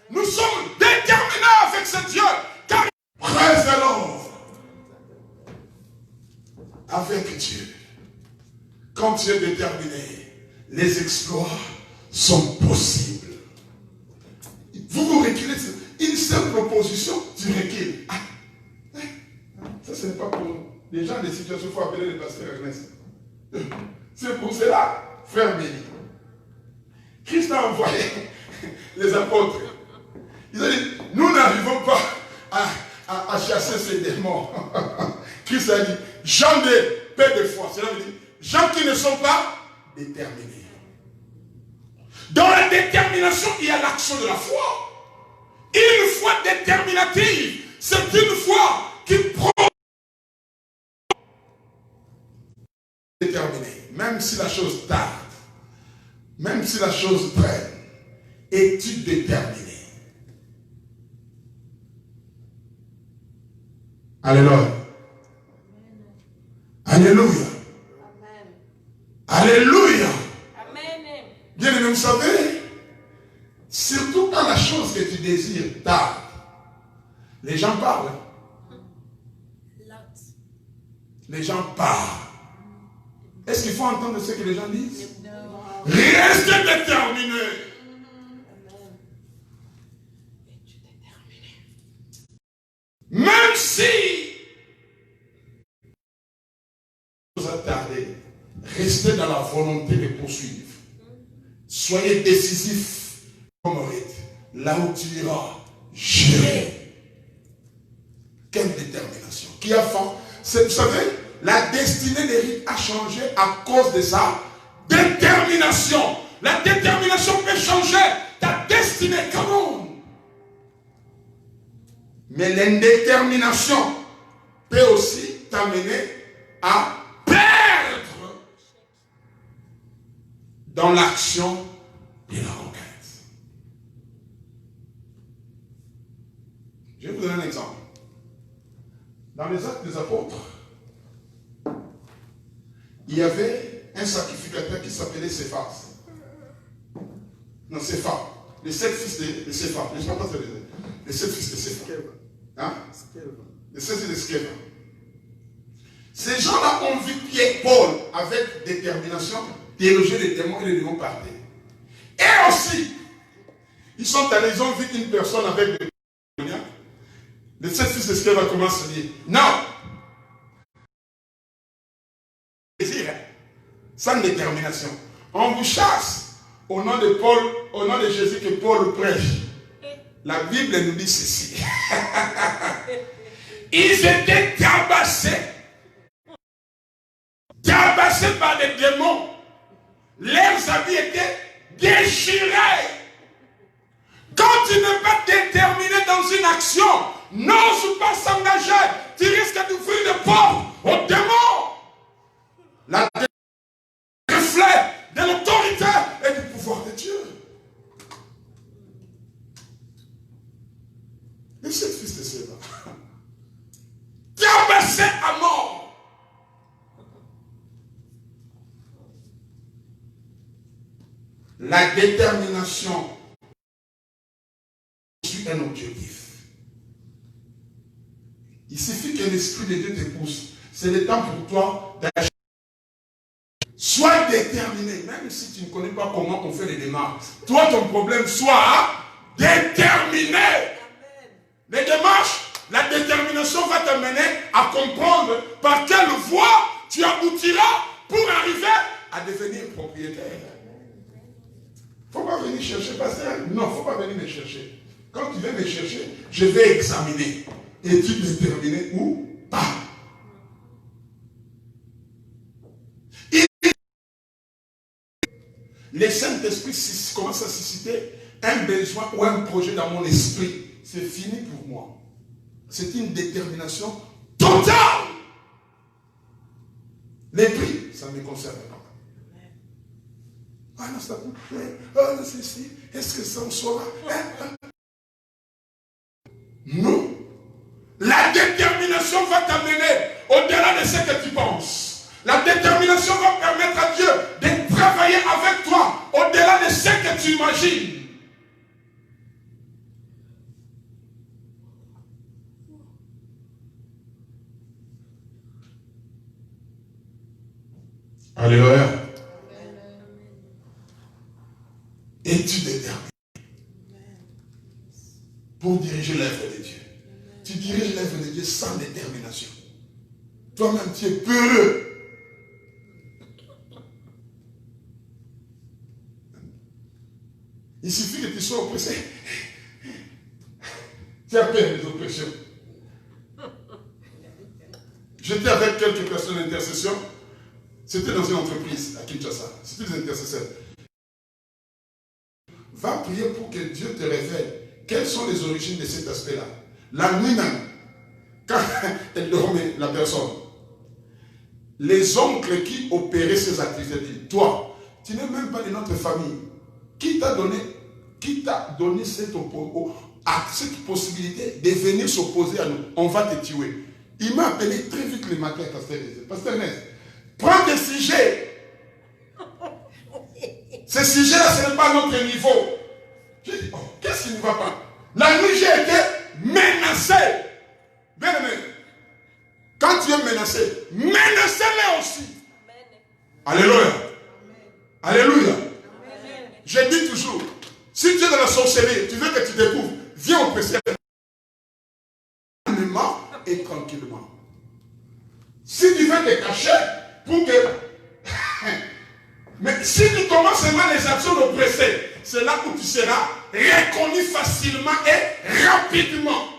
Nous sommes déterminés avec ce Dieu. Car praise the Lord. Avec Dieu, quand tu es déterminé, les exploits sont possibles. Vous vous reculez, une seule proposition, tu recules. Ça, ce n'est pas pour nous. Les gens des situations, il faut appeler le pasteur Ernest. C'est pour cela, frère Béni. Christ a envoyé les apôtres. Ils ont dit, nous n'arrivons pas à chasser ces démons. Christ a dit, gens de paix de foi. Cela veut dire, gens qui ne sont pas déterminés. Dans la détermination, il y a l'action de la foi. Une foi déterminative, c'est une foi même si la chose tarde, même si la chose traîne, es-tu déterminé? Alléluia. Alléluia. Alléluia. Bien aimé, vous savez, surtout quand la chose que tu désires tarde, les gens parlent. Les gens parlent. Est-ce qu'il faut entendre ce que les gens disent? Restez déterminé. Même si vous a tardé, restez dans la volonté de poursuivre. Soyez décisif comme Rite. Là où tu iras, j'irai. Quelle détermination. Qui a fait? Vous savez, la destinée de Rite a changé à cause de sa détermination. La détermination peut changer ta destinée. Comment? Mais l'indétermination peut aussi t'amener à perdre dans l'action de la requête. Je vais vous donner un exemple. Dans les Actes des Apôtres, il y avait un sacrificateur qui s'appelait Céphas. Non, Céphas. Les 7 fils de Céphas. Les 7 fils de Céphas. Hein? Les 7 fils de Sceva. Ces gens-là ont vu Paul avec détermination déloger les démons et les démons partaient. Et aussi, ils sont allés, ils ont vu une personne avec des démons. Les 7 fils de Sceva commencent à dire non! Sans détermination. On vous chasse au nom de Paul, au nom de Jésus que Paul prêche. La Bible nous dit ceci. Ils étaient tabassés par des démons. Leurs habits étaient déchirés. Quand tu n'es pas déterminé dans une action, n'ose pas s'engager. Tu risques d'ouvrir des portes aux démons. La reflet de l'autorité et du pouvoir de Dieu. Les 7 fils de Séba, tabassés à mort. La détermination suit un objectif. Il suffit que l'Esprit de Dieu te pousse. C'est le temps pour toi d'agir. Sois déterminé, même si tu ne connais pas comment on fait les démarches. Toi, ton problème, sois déterminé. Les démarches, la détermination va t'amener à comprendre par quelle voie tu aboutiras pour arriver à devenir propriétaire. Il ne faut pas venir chercher, pasteur. Non, il ne faut pas venir me chercher. Quand tu viens me chercher, je vais examiner. Es-tu déterminé ou pas? Le Saint-Esprit commence à susciter un besoin ou un projet dans mon esprit. C'est fini pour moi. C'est une détermination totale. Les prix, ça ne me concerne pas. Ah non, ça coûte plein. Ah non, c'est ici. Est-ce que ça en sera? Non. La détermination va t'amener au-delà de ce que tu penses. La détermination va permettre à Dieu de travailler avec toi au-delà de ce que tu imagines. Alléluia. Es-tu déterminé pour diriger l'œuvre de Dieu? Tu diriges l'œuvre de Dieu sans détermination. Toi-même, tu es peureux. Il suffit que tu sois oppressé. Tu as peur des oppressions. J'étais avec quelques personnes d'intercession. C'était dans une entreprise à Kinshasa. C'était des intercesseurs. Va prier pour que Dieu te révèle quelles sont les origines de cet aspect-là. La nuit même, quand elle dormait, la personne, les oncles qui opéraient ces activités disent, toi, tu n'es même pas de notre famille. Qui t'a donné cette possibilité de venir s'opposer à nous? On va te tuer. Il m'a appelé très vite le matin, Pasteur Ernest. Prends des sujets. Ces sujets-là, ce n'est pas notre niveau. J'ai dit, oh, qu'est-ce qui ne va pas? La nuit, j'ai été menacé. Bien aimé. Quand tu es menacé, menacez-les aussi. Amen. Alléluia. Amen. Alléluia. Amen. Je dis toujours, si tu es dans la sorcellerie, tu veux que tu découvres, viens au précieux. Calmement et tranquillement. Si tu veux te cacher, pour que... Mais si tu commences seulement les actions d'oppresser, c'est là où tu seras reconnu facilement et rapidement.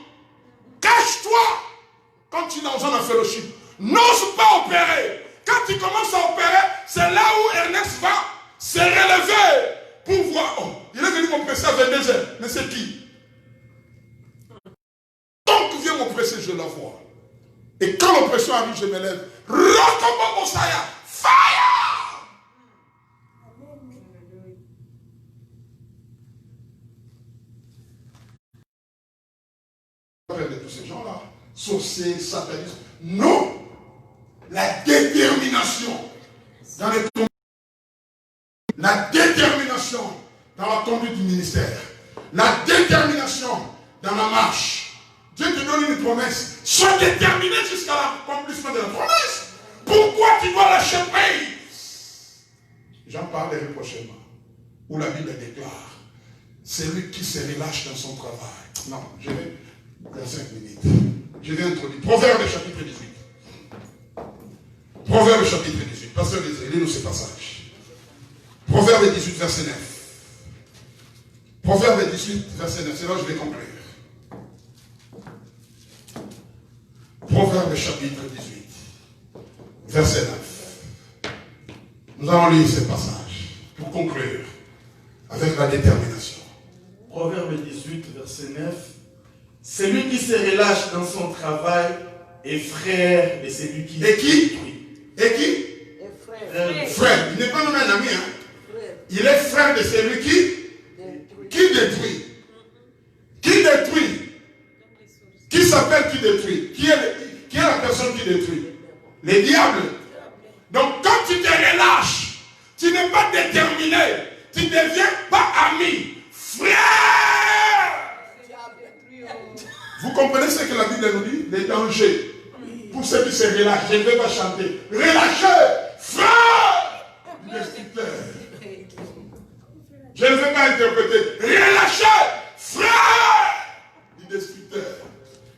Cache-toi quand tu es dans un fellowship. N'ose pas opérer. Quand tu commences à opérer, c'est là où Ernest va se relever pour voir. Oh, il est venu m'oppresser à 22h. Mais c'est qui? Donc tu viens m'oppresser, je la vois. Et quand l'oppression arrive, je me lève. Rotobo Mosaya. Fire! De tous ces gens-là, sorciers, satanistes. Non! La détermination dans les conduites, la détermination dans la conduite du ministère, la détermination dans la marche. Dieu te donne une promesse. Sois déterminé jusqu'à l'accomplissement de la promesse. Pourquoi tu dois lâcher prise? J'en parlerai prochainement. Où la Bible déclare, celui qui se relâche dans son travail. Non, je vais dans 5 minutes. Je vais introduire. Proverbe chapitre 18. Proverbe chapitre 18. Pasteur Désiré, lis-nous ce passage. Proverbe 18, verset 9. Proverbe 18, verset 9. C'est là que je vais conclure. Proverbe chapitre 18, verset 9. Nous allons lire ce passage pour conclure avec la détermination. Proverbe 18, verset 9. Celui qui se relâche dans son travail est frère de celui qui... Et qui? Et qui? Et frère. Frère. Il n'est pas même un ami. Hein? Il est frère de celui qui détruit. Qui détruit? Qui s'appelle qui détruit? Qui est la personne qui détruit? Les diables. Donc quand tu te relâches, tu n'es pas déterminé. Tu ne deviens pas ami. Frère! Vous comprenez ce que la Bible nous dit? Les dangers. Pour ceux qui se relâchent, je ne vais pas chanter. Relâchez! Frère! Du destructeur. Je ne vais pas interpréter. Relâchez! Frère! Du destructeur.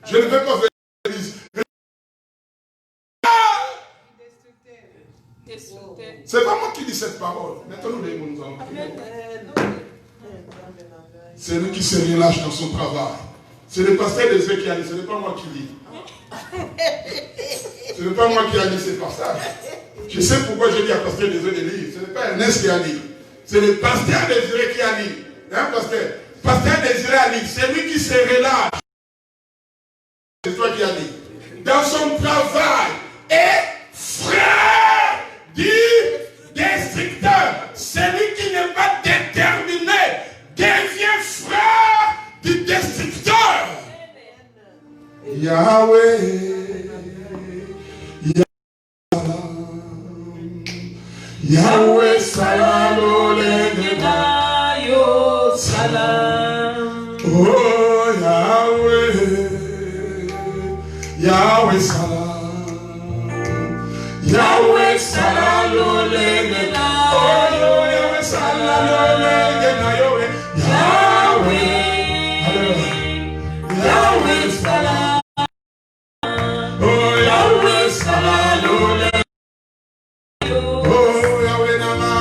Je ne vais pas faire l'église. C'est pas moi qui dis cette parole. Maintenant, nous allons prier. C'est lui qui se relâche dans son travail. C'est le pasteur des yeux qui a dit, ce n'est pas moi qui lis. Ce n'est pas moi qui a dit ce passage. Je sais pourquoi je dis à pasteur des yeux de lire. Ce n'est pas Ernest qui a dit. C'est le pasteur des yeux qui a dit. Hein, pasteur? Pasteur des yeux a dit, c'est lui qui se relâche. C'est toi qui as dit. Dans son travail. Et frère du destructeur. Celui qui n'est pas déterminé devient frère du destructeur. Yahweh, Yahweh salam olena yo salam. Oh Yahweh, Yahweh salam, Yahweh salam olena. Oh Yahweh salam olena yo Yahweh. Yahweh salam, oh Yahweh salam, oh Yahweh nama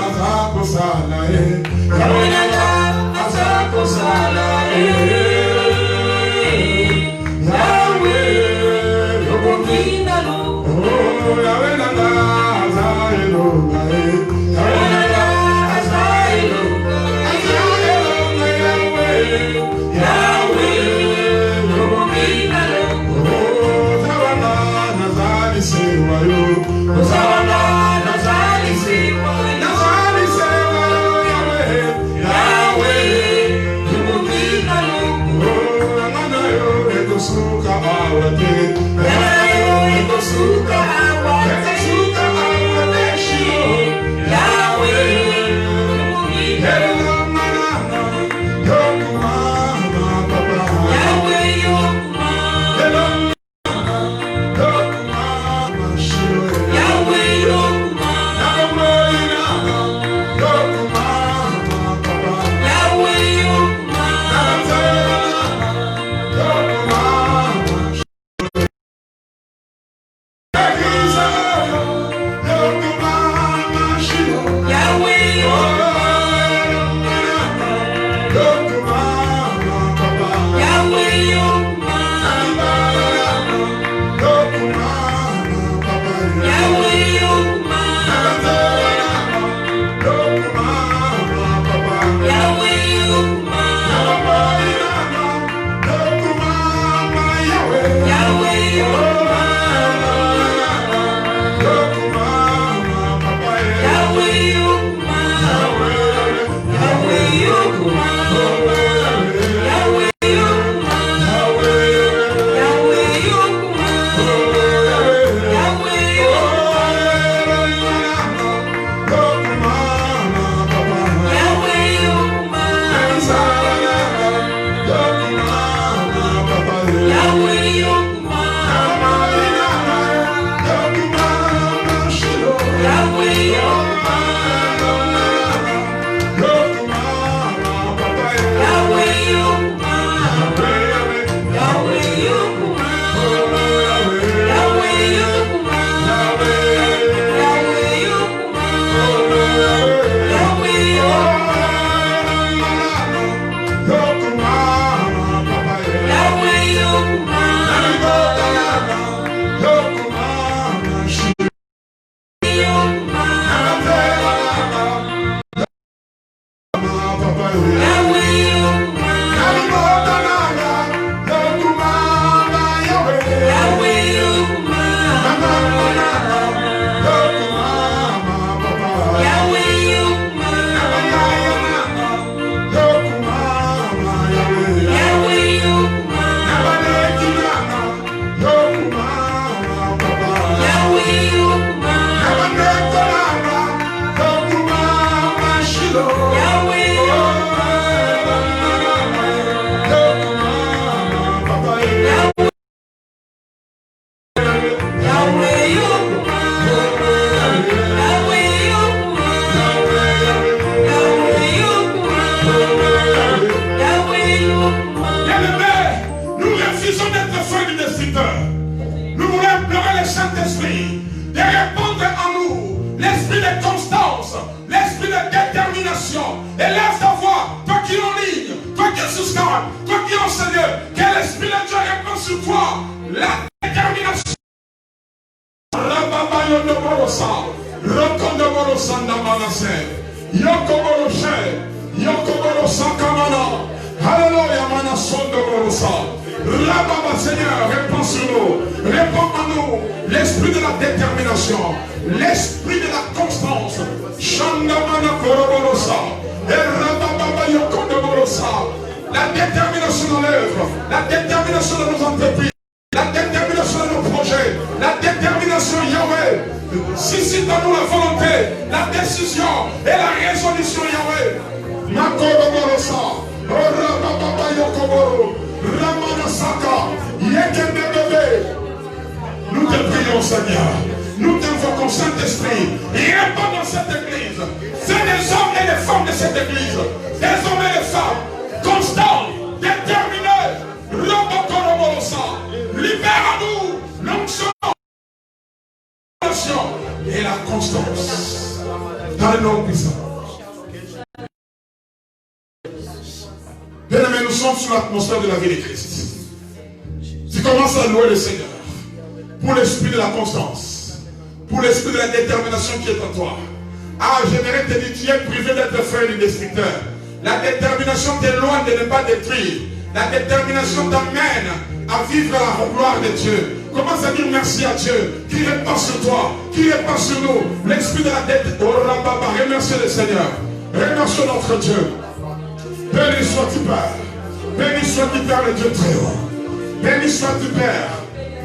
azakosala, Yahweh nama azakosala, Yahweh yobokina lo, oh Yahweh nama azayeloga, Yahweh nama azayeloga, Yahweh. Oh,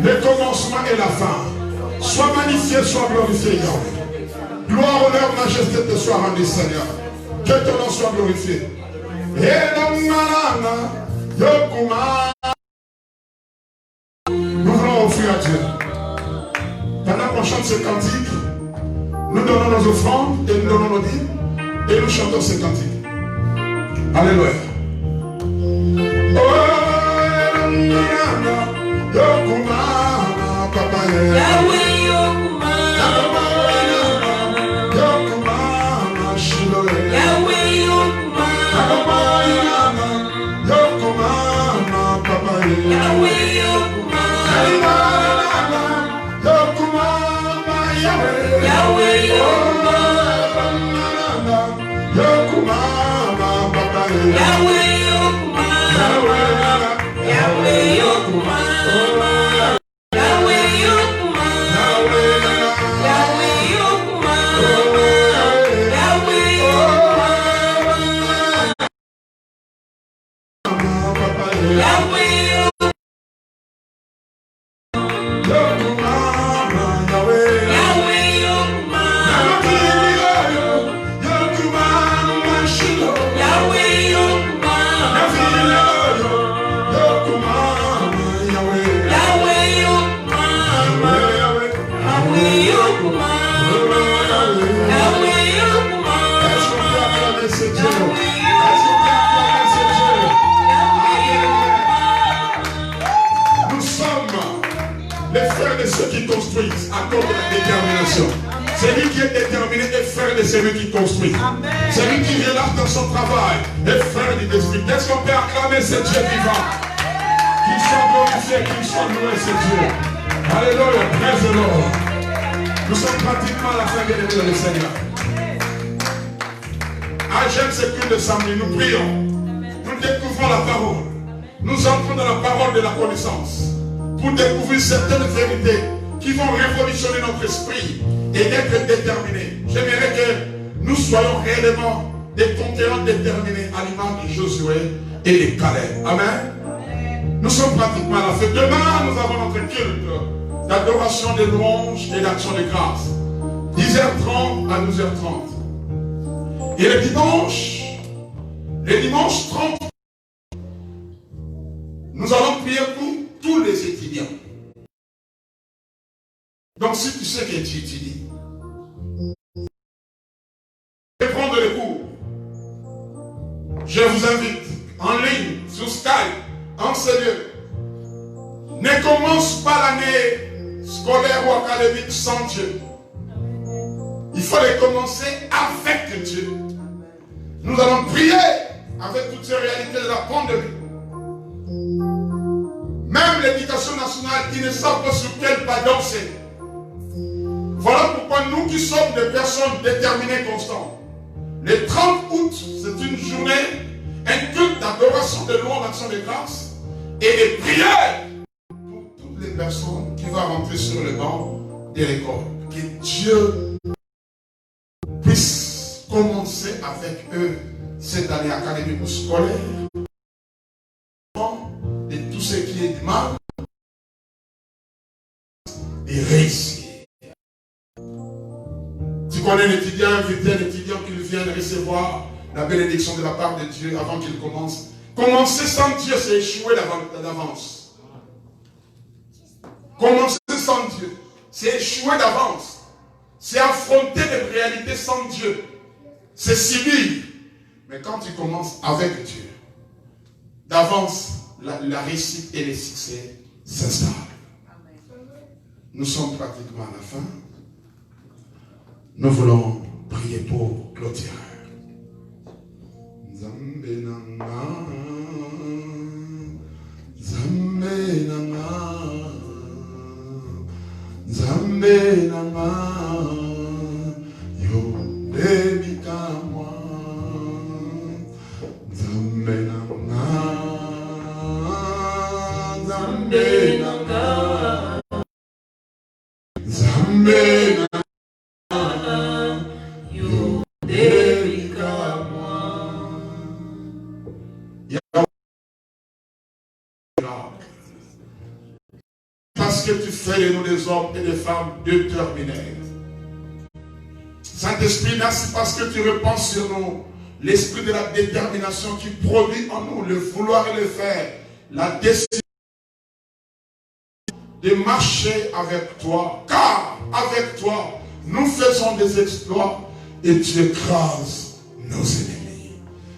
le commencement et la fin. Sois magnifié, sois glorifié, Yahweh. Gloire, honneur, majesté te soit rendue, Seigneur. Que ton nom soit glorifié. Nous voulons offrir à Dieu. Pendant qu'on chante ce cantique, nous donnons nos offrandes et nous donnons nos dîmes et nous chantons ce cantique. Alléluia. Celui qui est déterminé est frère de celui qui construit. Celui qui relâche dans son travail est frère du esprit. Qu'est-ce qu'on peut acclamer ce Dieu vivant? Qu'il soit glorifié, qu'il soit loué ce Dieu. Alléluia, praise the Lord. Nous sommes pratiquement à la fin de l'église du Seigneur. J'aime ce culte de samedi, nous prions. Nous découvrons la parole. Nous entrons dans la parole de la connaissance pour découvrir certaines vérités qui vont révolutionner notre esprit et d'être déterminés. J'aimerais que nous soyons réellement des conquérants déterminés à l'image de Josué et de Caleb. Amen. Nous sommes pratiquement à la fin. Demain, nous avons notre culte d'adoration, de louanges et d'action de grâce. 10h30 à 12h30. Et le dimanche 30, nous allons prier pour tous les étudiants. Donc si tu sais que tu étudies, prendre les cours. Je vous invite en ligne, sur Skype, en sérieux. Ne commence pas l'année scolaire ou académique sans Dieu. Il faut les commencer avec Dieu. Nous allons prier avec toutes ces réalités de la pandémie. Même l'éducation nationale, ils ne savent pas sur quel pas danser. Voilà pourquoi nous qui sommes des personnes déterminées constantes, le 30 août, c'est une journée, un culte d'adoration, de louange, d'action de grâce et de prière pour toutes les personnes qui vont rentrer sur le banc de l'école. Que Dieu puisse commencer avec eux cette année académique ou scolaire, de tout ce qui est du mal, et réussir. Tu connais un étudiant, inviter un étudiant qui vient recevoir la bénédiction de la part de Dieu avant qu'il commence. Commencer sans Dieu, c'est échouer d'avance. Commencer sans Dieu, c'est échouer d'avance. C'est affronter des réalités sans Dieu. C'est subir. Mais quand tu commences avec Dieu, d'avance, la réussite et le succès s'installent. Nous sommes pratiquement à la fin. Nous voulons prier pour clôturer. Zambe nanga, Zambe nanga, Zambe nanga, yo baby kamwa, Zambe nanga, Zambe nanga, Zambe nanga. Parce parce que tu fais de nous des hommes et des femmes déterminés. Saint-Esprit, merci parce que tu répands sur nous l'esprit de la détermination qui produit en nous le vouloir et le faire, la décision de marcher avec toi, car avec toi, nous faisons des exploits et tu écrases nos ennemis.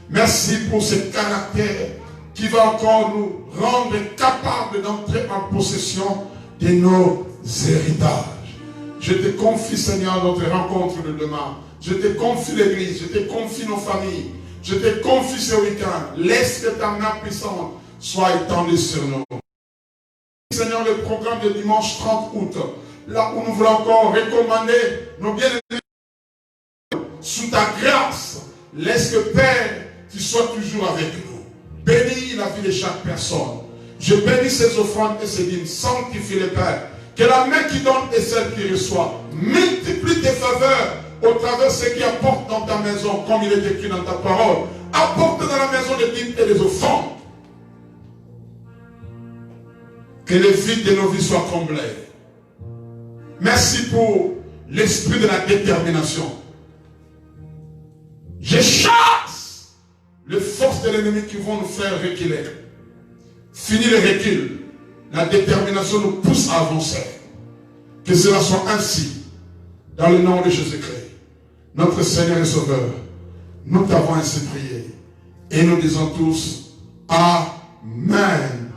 Merci pour ce caractère qui va encore nous rendre capables d'entrer en possession de nos héritages. Je te confie, Seigneur, notre rencontre de demain. Je te confie l'église, je te confie nos familles, je te confie ce week-end. Laisse que ta main puissante soit étendue sur nous. Seigneur, le programme de dimanche 30 août, là où nous voulons encore recommander nos bien-aimés sous ta grâce, laisse que Père, tu sois toujours avec nous. Bénis la vie de chaque personne. Je bénis ces offrandes et ces dîmes. Sanctifie les Pères. Que la main qui donne et celle qui reçoit multiplie tes faveurs au travers de ce qui apporte dans ta maison, comme il est écrit dans ta parole. Apporte dans la maison des dîmes et des offrandes. Que les vides de nos vies soient comblés. Merci pour l'esprit de la détermination. Je chasse les forces de l'ennemi qui vont nous faire reculer. Fini le recul. La détermination nous pousse à avancer. Que cela soit ainsi. Dans le nom de Jésus-Christ, notre Seigneur et Sauveur, nous t'avons ainsi prié. Et nous disons tous Amen.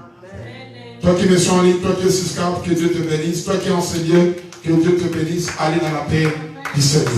Toi qui me suis en ligne, toi qui es sur Skype, que Dieu te bénisse. Toi qui es enseigné, que Dieu te bénisse. Allez dans la paix du Seigneur.